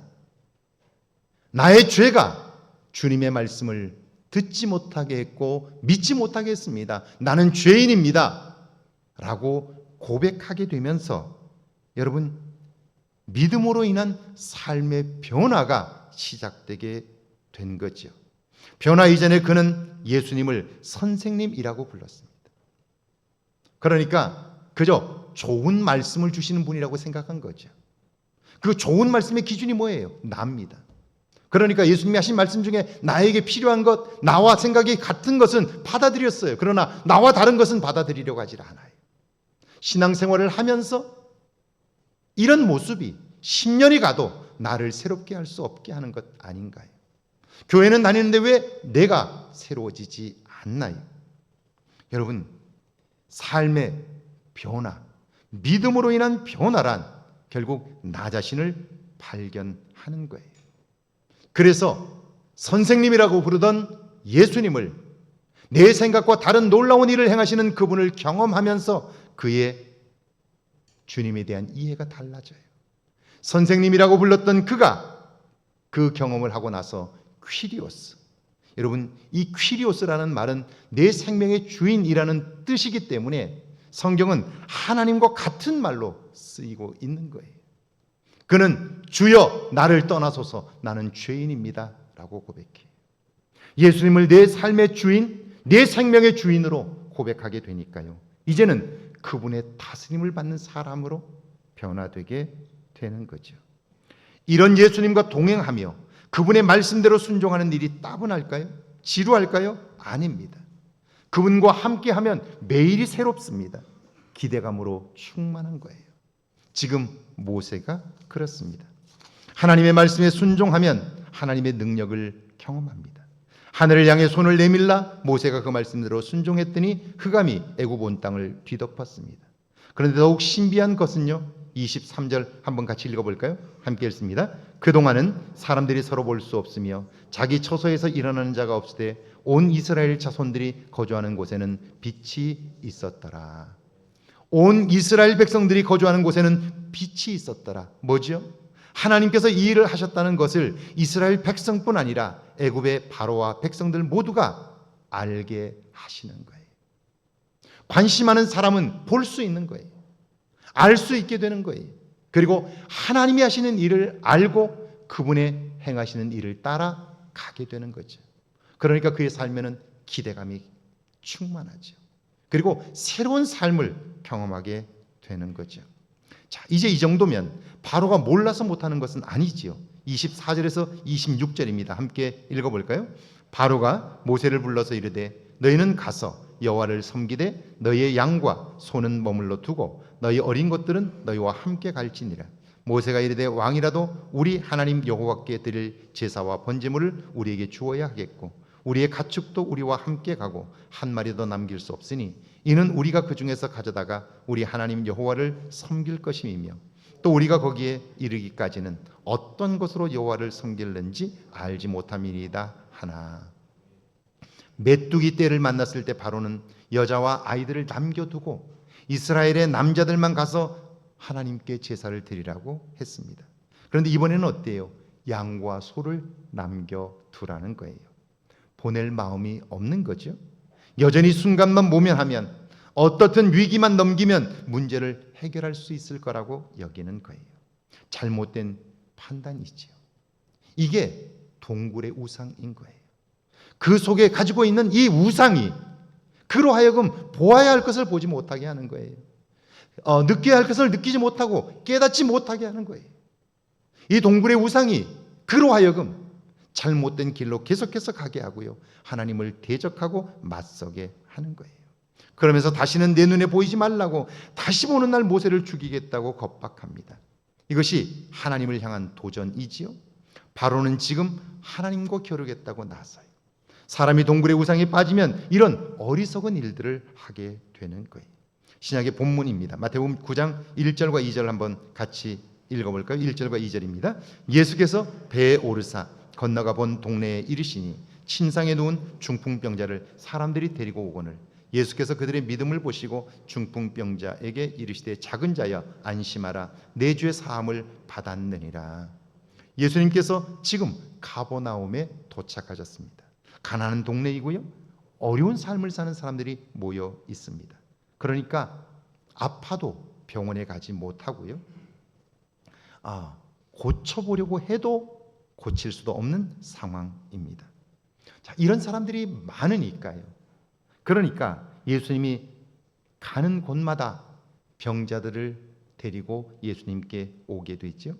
나의 죄가 주님의 말씀을 듣지 못하게 했고 믿지 못하게 했습니다. 나는 죄인입니다 라고 고백하게 되면서 여러분, 믿음으로 인한 삶의 변화가 시작되게 된 거죠. 변화 이전에 그는 예수님을 선생님이라고 불렀습니다. 그러니까 그저 좋은 말씀을 주시는 분이라고 생각한 거죠. 그 좋은 말씀의 기준이 뭐예요? 나입니다. 그러니까 예수님이 하신 말씀 중에 나에게 필요한 것, 나와 생각이 같은 것은 받아들였어요. 그러나 나와 다른 것은 받아들이려고 하지 않아요. 신앙생활을 하면서 이런 모습이 10년이 가도 나를 새롭게 할 수 없게 하는 것 아닌가요? 교회는 다니는데 왜 내가 새로워지지 않나요? 여러분, 삶의 변화, 믿음으로 인한 변화란 결국 나 자신을 발견하는 거예요. 그래서 선생님이라고 부르던 예수님을, 내 생각과 다른 놀라운 일을 행하시는 그분을 경험하면서 그의 주님에 대한 이해가 달라져요. 선생님이라고 불렀던 그가 그 경험을 하고 나서 퀴리오스, 여러분, 이 퀴리오스라는 말은 내 생명의 주인이라는 뜻이기 때문에 성경은 하나님과 같은 말로 쓰이고 있는 거예요. 그는 주여 나를 떠나소서 나는 죄인입니다 라고 고백해요. 예수님을 내 삶의 주인, 내 생명의 주인으로 고백하게 되니까요, 이제는 그분의 다스림을 받는 사람으로 변화되게 되는 거죠. 이런 예수님과 동행하며 그분의 말씀대로 순종하는 일이 따분할까요? 지루할까요? 아닙니다. 그분과 함께하면 매일이 새롭습니다. 기대감으로 충만한 거예요. 지금 모세가 그렇습니다. 하나님의 말씀에 순종하면 하나님의 능력을 경험합니다. 하늘을 향해 손을 내밀라 모세가 그 말씀대로 순종했더니 흑암이 애굽 온 땅을 뒤덮었습니다. 그런데 더욱 신비한 것은요, 23절 한번 같이 읽어볼까요? 함께 읽습니다. 그동안은 사람들이 서로 볼 수 없으며 자기 처소에서 일어나는 자가 없으되 온 이스라엘 자손들이 거주하는 곳에는 빛이 있었더라. 온 이스라엘 백성들이 거주하는 곳에는 빛이 있었더라. 뭐죠? 하나님께서 이 일을 하셨다는 것을 이스라엘 백성뿐 아니라 애굽의 바로와 백성들 모두가 알게 하시는 거예요. 관심하는 사람은 볼 수 있는 거예요. 알 수 있게 되는 거예요. 그리고 하나님이 하시는 일을 알고 그분의 행하시는 일을 따라가게 되는 거죠. 그러니까 그의 삶에는 기대감이 충만하죠. 그리고 새로운 삶을 경험하게 되는 거죠. 자, 이제 이 정도면 바로가 몰라서 못하는 것은 아니지요. 24절에서 26절입니다. 함께 읽어볼까요? 바로가 모세를 불러서 이르되 너희는 가서 여호와를 섬기되 너희의 양과 소는 머물러 두고 너희 어린 것들은 너희와 함께 갈지니라. 모세가 이르되 왕이라도 우리 하나님 여호와께 드릴 제사와 번제물을 우리에게 주어야 하겠고 우리의 가축도 우리와 함께 가고 한 마리도 남길 수 없으니 이는 우리가 그 중에서 가져다가 우리 하나님 여호와를 섬길 것임이며 또 우리가 거기에 이르기까지는 어떤 것으로 여호와를 섬길는지 알지 못함이니이다 하나. 메뚜기 떼를 만났을 때 바로는 여자와 아이들을 남겨두고 이스라엘의 남자들만 가서 하나님께 제사를 드리라고 했습니다. 그런데 이번에는 어때요? 양과 소를 남겨두라는 거예요. 보낼 마음이 없는 거죠. 여전히 순간만 모면하면 어떻든 위기만 넘기면 문제를 해결할 수 있을 거라고 여기는 거예요. 잘못된 판단이지요. 이게 동굴의 우상인 거예요. 그 속에 가지고 있는 이 우상이 그로 하여금 보아야 할 것을 보지 못하게 하는 거예요. 느껴야 할 것을 느끼지 못하고 깨닫지 못하게 하는 거예요. 이 동굴의 우상이 그로 하여금 잘못된 길로 계속해서 가게 하고요. 하나님을 대적하고 맞서게 하는 거예요. 그러면서 다시는 내 눈에 보이지 말라고 다시 보는 날 모세를 죽이겠다고 겁박합니다. 이것이 하나님을 향한 도전이지요. 바로는 지금 하나님과 겨루겠다고 나서요. 사람이 동굴의 우상에 빠지면 이런 어리석은 일들을 하게 되는 거예요. 신약의 본문입니다. 마태복음 9장 1절과 2절 한번 같이 읽어볼까요? 1절과 2절입니다. 예수께서 배에 오르사 건너가 본 동네에 이르시니 침상에 누운 중풍병자를 사람들이 데리고 오거늘 예수께서 그들의 믿음을 보시고 중풍병자에게 이르시되 작은 자여 안심하라 내 죄 사함을 받았느니라. 예수님께서 지금 가버나움에 도착하셨습니다. 가난한 동네이고요. 어려운 삶을 사는 사람들이 모여 있습니다. 그러니까 아파도 병원에 가지 못하고요. 고쳐보려고 해도 고칠 수도 없는 상황입니다. 자, 이런 사람들이 많으니까요. 그러니까 예수님이 가는 곳마다 병자들을 데리고 예수님께 오게 됐죠.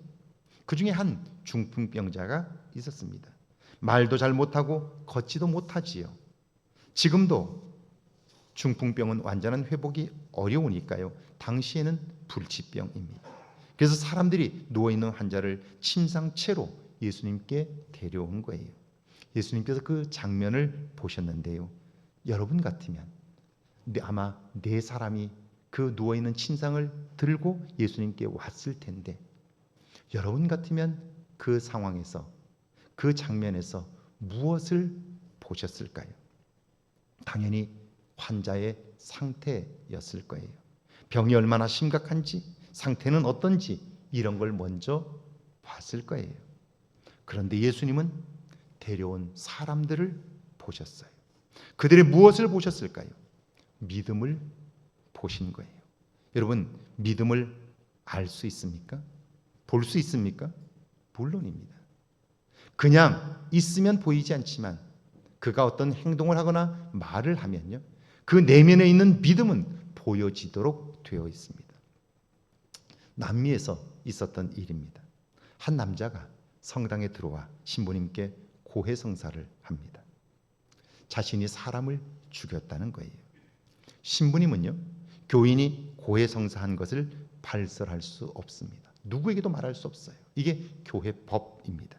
그 중에 한 중풍병자가 있었습니다. 말도 잘 못하고 걷지도 못하지요. 지금도 중풍병은 완전한 회복이 어려우니까요. 당시에는 불치병입니다. 그래서 사람들이 누워있는 환자를 침상채로 예수님께 데려온 거예요. 예수님께서 그 장면을 보셨는데요. 여러분 같으면 아마 네 사람이 그 누워있는 침상을 들고 예수님께 왔을 텐데 여러분 같으면 그 상황에서 그 장면에서 무엇을 보셨을까요? 당연히 환자의 상태였을 거예요. 병이 얼마나 심각한지, 상태는 어떤지 이런 걸 먼저 봤을 거예요. 그런데 예수님은 데려온 사람들을 보셨어요. 그들의 무엇을 보셨을까요? 믿음을 보신 거예요. 여러분, 믿음을 알 수 있습니까? 볼 수 있습니까? 물론입니다. 그냥 있으면 보이지 않지만 그가 어떤 행동을 하거나 말을 하면요, 그 내면에 있는 믿음은 보여지도록 되어 있습니다. 남미에서 있었던 일입니다. 한 남자가 성당에 들어와 신부님께 고해성사를 합니다. 자신이 사람을 죽였다는 거예요. 신부님은요, 교인이 고해성사한 것을 발설할 수 없습니다. 누구에게도 말할 수 없어요. 이게 교회 법입니다.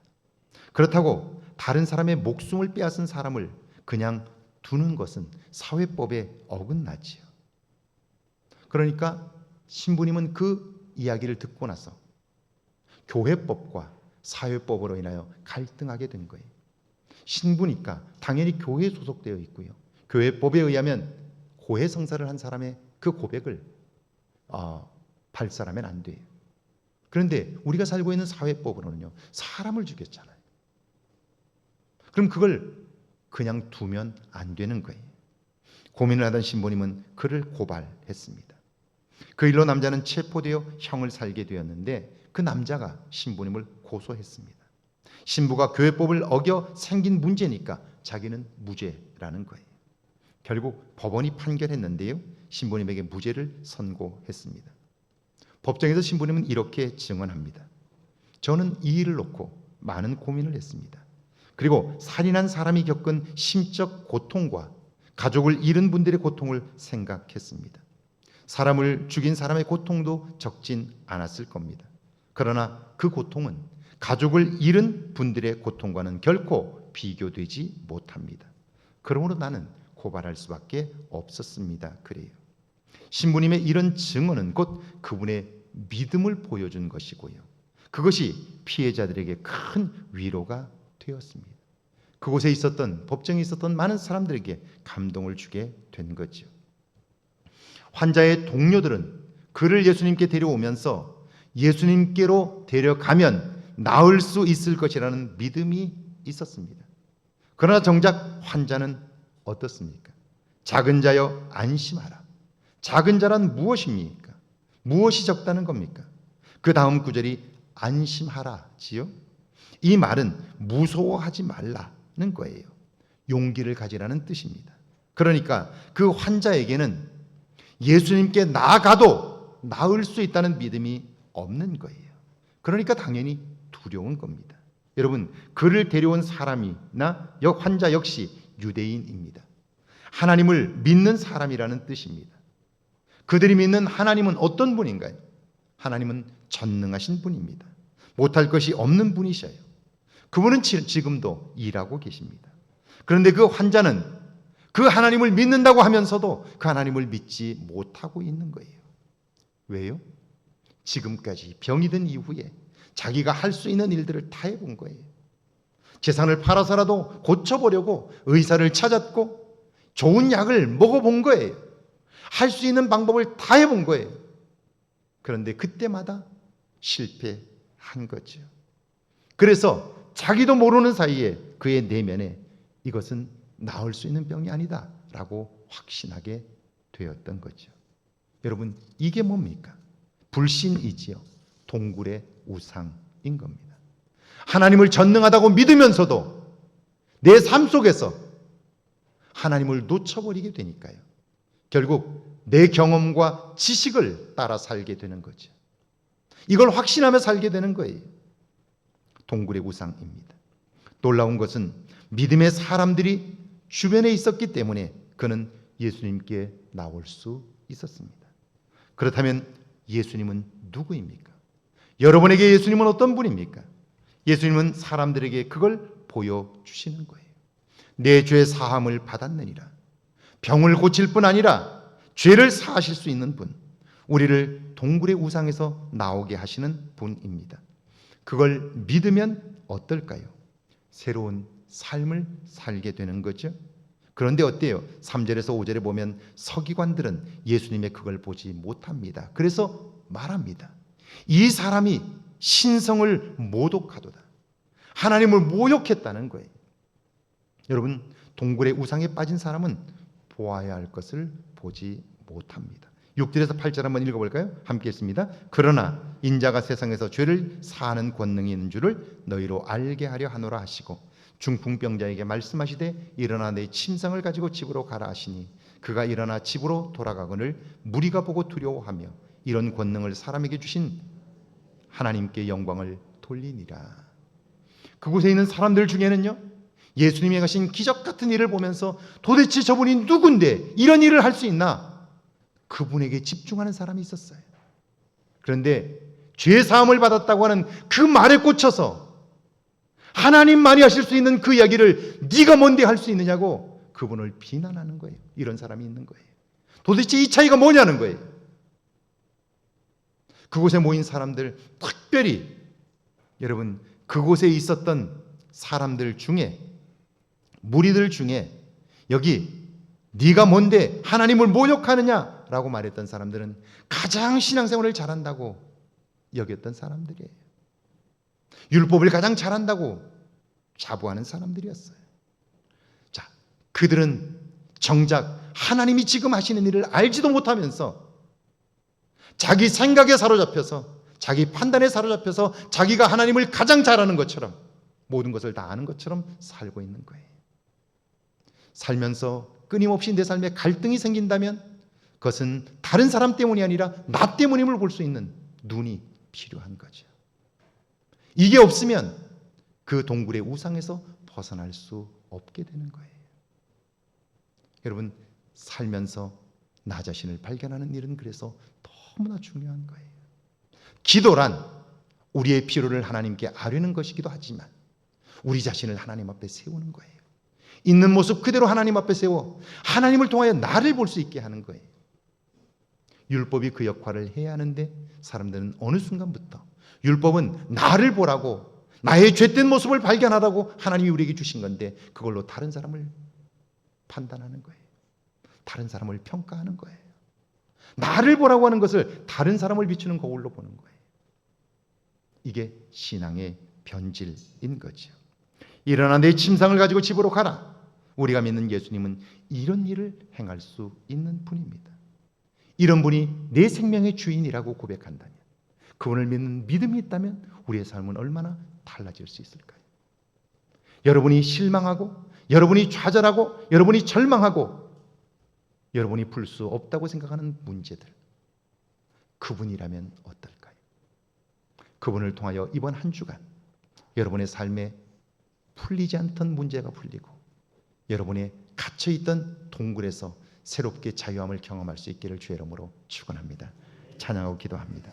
그렇다고 다른 사람의 목숨을 빼앗은 사람을 그냥 두는 것은 사회법에 어긋나지요. 그러니까 신부님은 그 이야기를 듣고 나서 교회법과 사회법으로 인하여 갈등하게 된 거예요. 신부니까 당연히 교회에 소속되어 있고요. 교회법에 의하면 고해성사를 한 사람의 그 고백을 발설하면 안 돼요. 그런데 우리가 살고 있는 사회법으로는요, 사람을 죽였잖아요. 그럼 그걸 그냥 두면 안 되는 거예요. 고민을 하던 신부님은 그를 고발했습니다. 그 일로 남자는 체포되어 형을 살게 되었는데 그 남자가 신부님을 고소했습니다. 신부가 교회법을 어겨 생긴 문제니까 자기는 무죄라는 거예요. 결국 법원이 판결했는데요, 신부님에게 무죄를 선고했습니다. 법정에서 신부님은 이렇게 증언합니다. 저는 이 일을 놓고 많은 고민을 했습니다. 그리고 살인한 사람이 겪은 심적 고통과 가족을 잃은 분들의 고통을 생각했습니다. 사람을 죽인 사람의 고통도 적진 않았을 겁니다. 그러나 그 고통은 가족을 잃은 분들의 고통과는 결코 비교되지 못합니다. 그러므로 나는 고발할 수밖에 없었습니다. 그래요. 신부님의 이런 증언은 곧 그분의 믿음을 보여준 것이고요. 그것이 피해자들에게 큰 위로가 되었습니다. 그곳에 있었던, 법정에 있었던 많은 사람들에게 감동을 주게 된 거죠. 환자의 동료들은 그를 예수님께 데려오면서 예수님께로 데려가면 나을 수 있을 것이라는 믿음이 있었습니다. 그러나 정작 환자는 어떻습니까? 작은 자여 안심하라. 작은 자란 무엇입니까? 무엇이 적다는 겁니까? 그 다음 구절이 안심하라지요. 이 말은 무서워하지 말라는 거예요. 용기를 가지라는 뜻입니다. 그러니까 그 환자에게는 예수님께 나아가도 나을 수 있다는 믿음이 없는 거예요. 그러니까 당연히 두려운 겁니다. 여러분, 그를 데려온 사람이나 환자 역시 유대인입니다. 하나님을 믿는 사람이라는 뜻입니다. 그들이 믿는 하나님은 어떤 분인가요? 하나님은 전능하신 분입니다. 못할 것이 없는 분이셔요. 그분은 지금도 일하고 계십니다. 그런데 그 환자는 그 하나님을 믿는다고 하면서도 그 하나님을 믿지 못하고 있는 거예요. 왜요? 지금까지 병이 든 이후에 자기가 할 수 있는 일들을 다 해본 거예요. 재산을 팔아서라도 고쳐보려고 의사를 찾았고 좋은 약을 먹어본 거예요. 할 수 있는 방법을 다 해본 거예요. 그런데 그때마다 실패한 거죠. 그래서 자기도 모르는 사이에 그의 내면에 이것은 나을 수 있는 병이 아니다 라고 확신하게 되었던 거죠. 여러분, 이게 뭡니까? 불신이지요. 동굴의 우상인 겁니다. 하나님을 전능하다고 믿으면서도 내 삶 속에서 하나님을 놓쳐버리게 되니까요. 결국 내 경험과 지식을 따라 살게 되는 거죠. 이걸 확신하며 살게 되는 거예요. 동굴의 우상입니다. 놀라운 것은 믿음의 사람들이 주변에 있었기 때문에 그는 예수님께 나올 수 있었습니다. 그렇다면 예수님은 누구입니까? 여러분에게 예수님은 어떤 분입니까? 예수님은 사람들에게 그걸 보여주시는 거예요. 내 죄 사함을 받았느니라. 병을 고칠 뿐 아니라 죄를 사하실 수 있는 분, 우리를 동굴의 우상에서 나오게 하시는 분입니다. 그걸 믿으면 어떨까요? 새로운 삶을 살게 되는 거죠. 그런데 어때요? 3절에서 5절에 보면 서기관들은 예수님의 그걸 보지 못합니다. 그래서 말합니다. 이 사람이 신성을 모독하도다. 하나님을 모욕했다는 거예요. 여러분, 동굴의 우상에 빠진 사람은 보아야 할 것을 보지 못합니다. 6절에서 8절 한번 읽어볼까요? 함께 읽습니다. 그러나 인자가 세상에서 죄를 사하는 권능이 있는 줄을 너희로 알게 하려 하노라 하시고 중풍병자에게 말씀하시되 일어나 내 침상을 가지고 집으로 가라 하시니 그가 일어나 집으로 돌아가거늘 무리가 보고 두려워하며 이런 권능을 사람에게 주신 하나님께 영광을 돌리니라. 그곳에 있는 사람들 중에는요, 예수님이 하신 기적 같은 일을 보면서 도대체 저분이 누군데 이런 일을 할 수 있나? 그분에게 집중하는 사람이 있었어요. 그런데 죄 사함을 받았다고 하는 그 말에 꽂혀서 하나님만이 하실 수 있는 그 이야기를 네가 뭔데 할 수 있느냐고 그분을 비난하는 거예요. 이런 사람이 있는 거예요. 도대체 이 차이가 뭐냐는 거예요. 그곳에 모인 사람들, 특별히 여러분 그곳에 있었던 사람들 중에, 무리들 중에 여기 네가 뭔데 하나님을 모욕하느냐라고 말했던 사람들은 가장 신앙생활을 잘한다고 여겼던 사람들이에요. 율법을 가장 잘한다고 자부하는 사람들이었어요. 자, 그들은 정작 하나님이 지금 하시는 일을 알지도 못하면서 자기 생각에 사로잡혀서, 자기 판단에 사로잡혀서 자기가 하나님을 가장 잘하는 것처럼, 모든 것을 다 아는 것처럼 살고 있는 거예요. 살면서 끊임없이 내 삶에 갈등이 생긴다면 그것은 다른 사람 때문이 아니라 나 때문임을 볼 수 있는 눈이 필요한 거죠. 이게 없으면 그 동굴의 우상에서 벗어날 수 없게 되는 거예요. 여러분, 살면서 나 자신을 발견하는 일은 그래서 너무나 중요한 거예요. 기도란 우리의 필요를 하나님께 아뢰는 것이기도 하지만 우리 자신을 하나님 앞에 세우는 거예요. 있는 모습 그대로 하나님 앞에 세워 하나님을 통하여 나를 볼 수 있게 하는 거예요. 율법이 그 역할을 해야 하는데 사람들은 어느 순간부터 율법은 나를 보라고, 나의 죄된 모습을 발견하라고 하나님이 우리에게 주신 건데 그걸로 다른 사람을 판단하는 거예요. 다른 사람을 평가하는 거예요. 나를 보라고 하는 것을 다른 사람을 비추는 거울로 보는 거예요. 이게 신앙의 변질인 거죠. 일어나 내 침상을 가지고 집으로 가라. 우리가 믿는 예수님은 이런 일을 행할 수 있는 분입니다. 이런 분이 내 생명의 주인이라고 고백한다면, 그분을 믿는 믿음이 있다면 우리의 삶은 얼마나 달라질 수 있을까요? 여러분이 실망하고, 여러분이 좌절하고, 여러분이 절망하고, 여러분이 풀 수 없다고 생각하는 문제들, 그분이라면 어떨까요? 그분을 통하여 이번 한 주간 여러분의 삶에 풀리지 않던 문제가 풀리고 여러분의 갇혀있던 동굴에서 새롭게 자유함을 경험할 수 있기를 주의 이름으로 축원합니다. 찬양하고 기도합니다.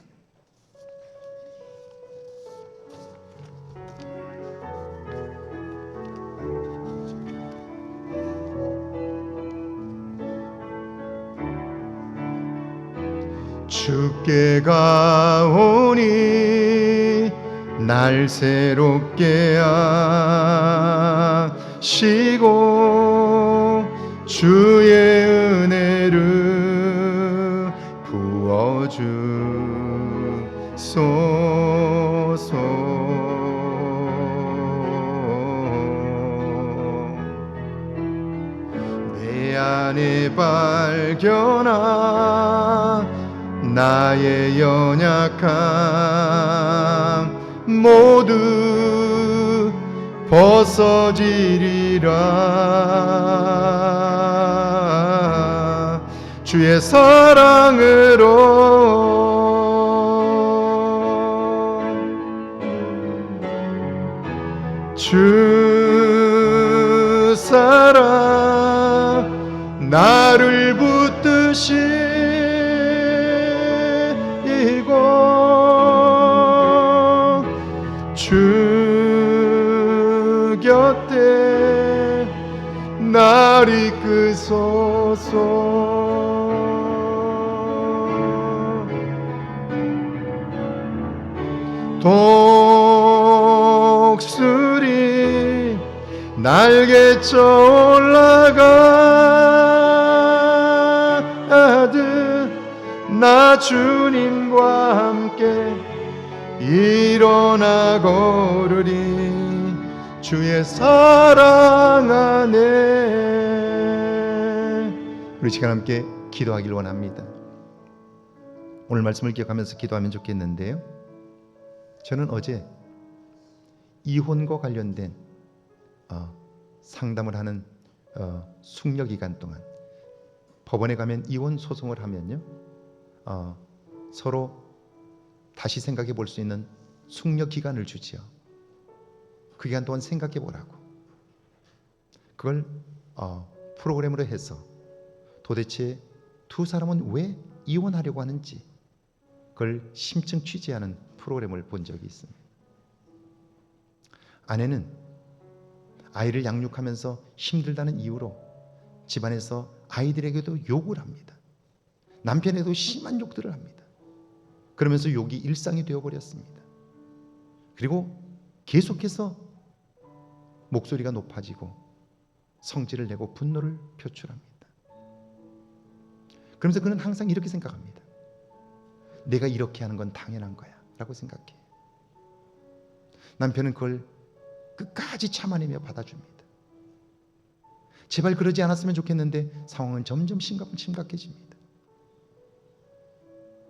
주께 가오니 날 새롭게 하시고 주의 은혜를 부어주소서. 내 안에 발견한 나의 연약함 모두 벗어지리라. 주의 사랑으로 주 사랑 나를 붙드시 주 곁에 날 이끄소서. 독수리 날개쳐 올라가듯 나 주님과 함께 일어나 걸으리. 주의 사랑 안에. 우리 시간 함께 기도하길 원합니다. 오늘 말씀을 기억하면서 기도하면 좋겠는데요, 저는 어제 이혼과 관련된 상담을 하는 숙려 기간 동안 법원에 가면 이혼 소송을 하면요, 서로 다시 생각해 볼 수 있는 숙려 기간을 주지요. 그 기간 동안 생각해 보라고. 그걸 프로그램으로 해서 도대체 두 사람은 왜 이혼하려고 하는지 그걸 심층 취재하는 프로그램을 본 적이 있습니다. 아내는 아이를 양육하면서 힘들다는 이유로 집안에서 아이들에게도 욕을 합니다. 남편에도 심한 욕들을 합니다. 그러면서 욕이 일상이 되어버렸습니다. 그리고 계속해서 목소리가 높아지고 성질을 내고 분노를 표출합니다. 그러면서 그는 항상 이렇게 생각합니다. 내가 이렇게 하는 건 당연한 거야 라고 생각해요. 남편은 그걸 끝까지 참아내며 받아줍니다. 제발 그러지 않았으면 좋겠는데 상황은 점점 심각해집니다.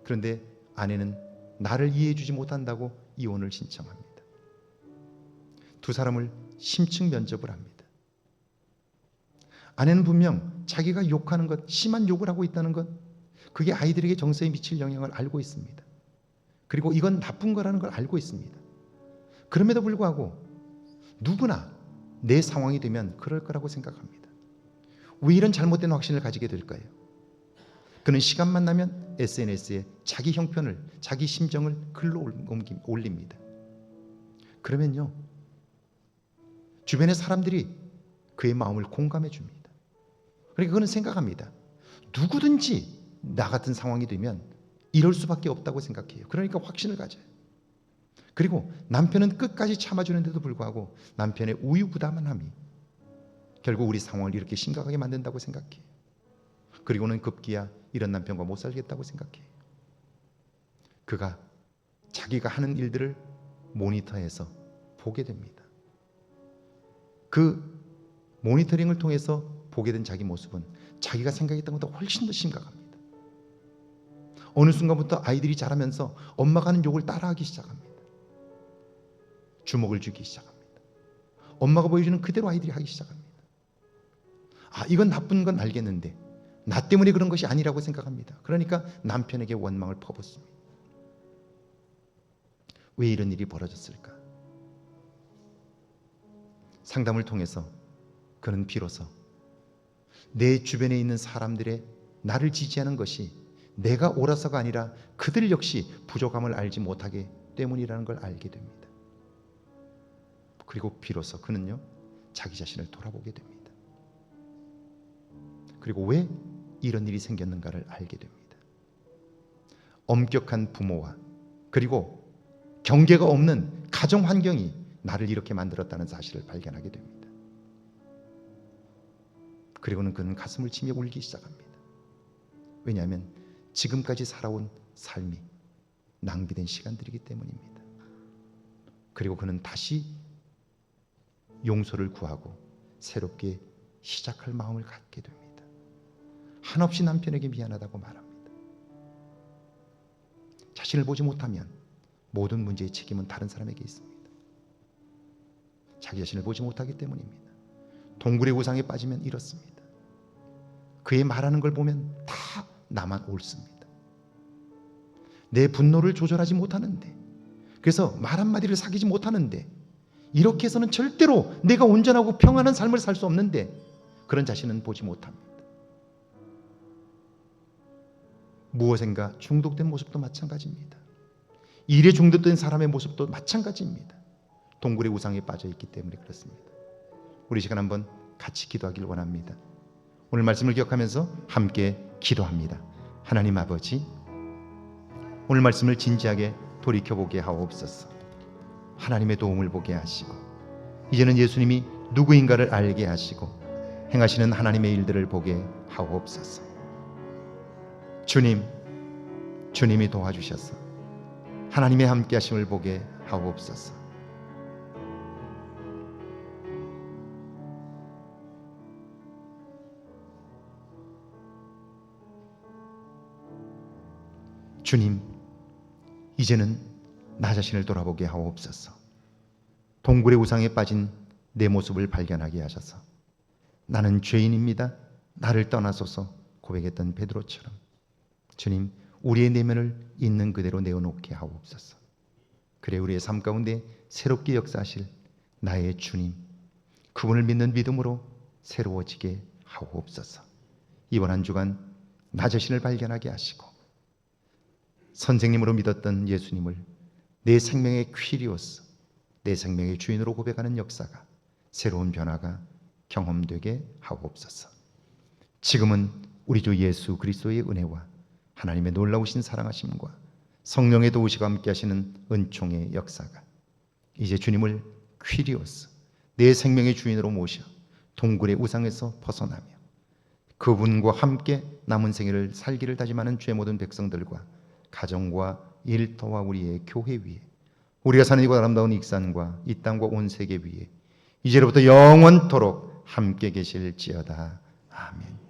그런데 아내는 나를 이해해주지 못한다고 이혼을 신청합니다. 두 사람을 심층 면접을 합니다. 아내는 분명 자기가 욕하는 것, 심한 욕을 하고 있다는 것, 그게 아이들에게 정서에 미칠 영향을 알고 있습니다. 그리고 이건 나쁜 거라는 걸 알고 있습니다. 그럼에도 불구하고 누구나 내 상황이 되면 그럴 거라고 생각합니다. 왜 이런 잘못된 확신을 가지게 될까요? 그는 시간만 나면 SNS에 자기 형편을, 자기 심정을 글로 올립니다. 그러면요, 주변의 사람들이 그의 마음을 공감해 줍니다. 그러니까 그는 생각합니다. 누구든지 나 같은 상황이 되면 이럴 수밖에 없다고 생각해요. 그러니까 확신을 가져요. 그리고 남편은 끝까지 참아주는데도 불구하고 남편의 우유부단함이 결국 우리 상황을 이렇게 심각하게 만든다고 생각해요. 그리고는 급기야 이런 남편과 못 살겠다고 생각해요. 그가 자기가 하는 일들을 모니터해서 보게 됩니다. 그 모니터링을 통해서 보게 된 자기 모습은 자기가 생각했던 것보다 훨씬 더 심각합니다. 어느 순간부터 아이들이 자라면서 엄마가 하는 욕을 따라하기 시작합니다. 주먹을 쥐기 시작합니다. 엄마가 보여주는 그대로 아이들이 하기 시작합니다. 이건 나쁜 건 알겠는데 나 때문에 그런 것이 아니라고 생각합니다. 그러니까 남편에게 원망을 퍼붓습니다. 왜 이런 일이 벌어졌을까? 상담을 통해서 그는 비로소 내 주변에 있는 사람들의 나를 지지하는 것이 내가 옳아서가 아니라 그들 역시 부족함을 알지 못하기 때문이라는 걸 알게 됩니다. 그리고 비로소 그는요, 자기 자신을 돌아보게 됩니다. 그리고 왜 이런 일이 생겼는가를 알게 됩니다. 엄격한 부모와 그리고 경계가 없는 가정 환경이 나를 이렇게 만들었다는 사실을 발견하게 됩니다. 그리고는 그는 가슴을 치며 울기 시작합니다. 왜냐하면 지금까지 살아온 삶이 낭비된 시간들이기 때문입니다. 그리고 그는 다시 용서를 구하고 새롭게 시작할 마음을 갖게 됩니다. 한없이 남편에게 미안하다고 말합니다. 자신을 보지 못하면 모든 문제의 책임은 다른 사람에게 있습니다. 자기 자신을 보지 못하기 때문입니다. 동굴의 우상에 빠지면 이렇습니다. 그의 말하는 걸 보면 다 나만 옳습니다. 내 분노를 조절하지 못하는데, 그래서 말 한마디를 사귀지 못하는데, 이렇게 해서는 절대로 내가 온전하고 평안한 삶을 살 수 없는데 그런 자신은 보지 못합니다. 무엇인가 중독된 모습도 마찬가지입니다. 일에 중독된 사람의 모습도 마찬가지입니다. 동굴의 우상에 빠져 있기 때문에 그렇습니다. 우리 시간 한번 같이 기도하길 원합니다. 오늘 말씀을 기억하면서 함께 기도합니다. 하나님 아버지, 오늘 말씀을 진지하게 돌이켜보게 하옵소서. 하나님의 도움을 보게 하시고 이제는 예수님이 누구인가를 알게 하시고 행하시는 하나님의 일들을 보게 하옵소서. 주님이 도와주셔서 하나님의 함께하심을 보게 하옵소서. 주님, 이제는 나 자신을 돌아보게 하옵소서. 동굴의 우상에 빠진 내 모습을 발견하게 하셔서 나는 죄인입니다, 나를 떠나소서 고백했던 베드로처럼 주님, 우리의 내면을 있는 그대로 내어놓게 하옵소서. 그래 우리의 삶 가운데 새롭게 역사하실 나의 주님, 그분을 믿는 믿음으로 새로워지게 하옵소서. 이번 한 주간 나 자신을 발견하게 하시고 선생님으로 믿었던 예수님을 내 생명의 퀴리오스, 내 생명의 주인으로 고백하는 역사가, 새로운 변화가 경험되게 하옵소서. 지금은 우리 주 예수 그리스도의 은혜와 하나님의 놀라우신 사랑하심과 성령의 도우시고 함께 하시는 은총의 역사가 이제 주님을 퀴리오스, 내 생명의 주인으로 모셔 동굴의 우상에서 벗어나며 그분과 함께 남은 생애를 살기를 다짐하는 죄 모든 백성들과 가정과 일터와 우리의 교회 위에, 우리가 사는 이곳 아름다운 익산과 이 땅과 온 세계 위에 이제로부터 영원토록 함께 계실지어다. 아멘.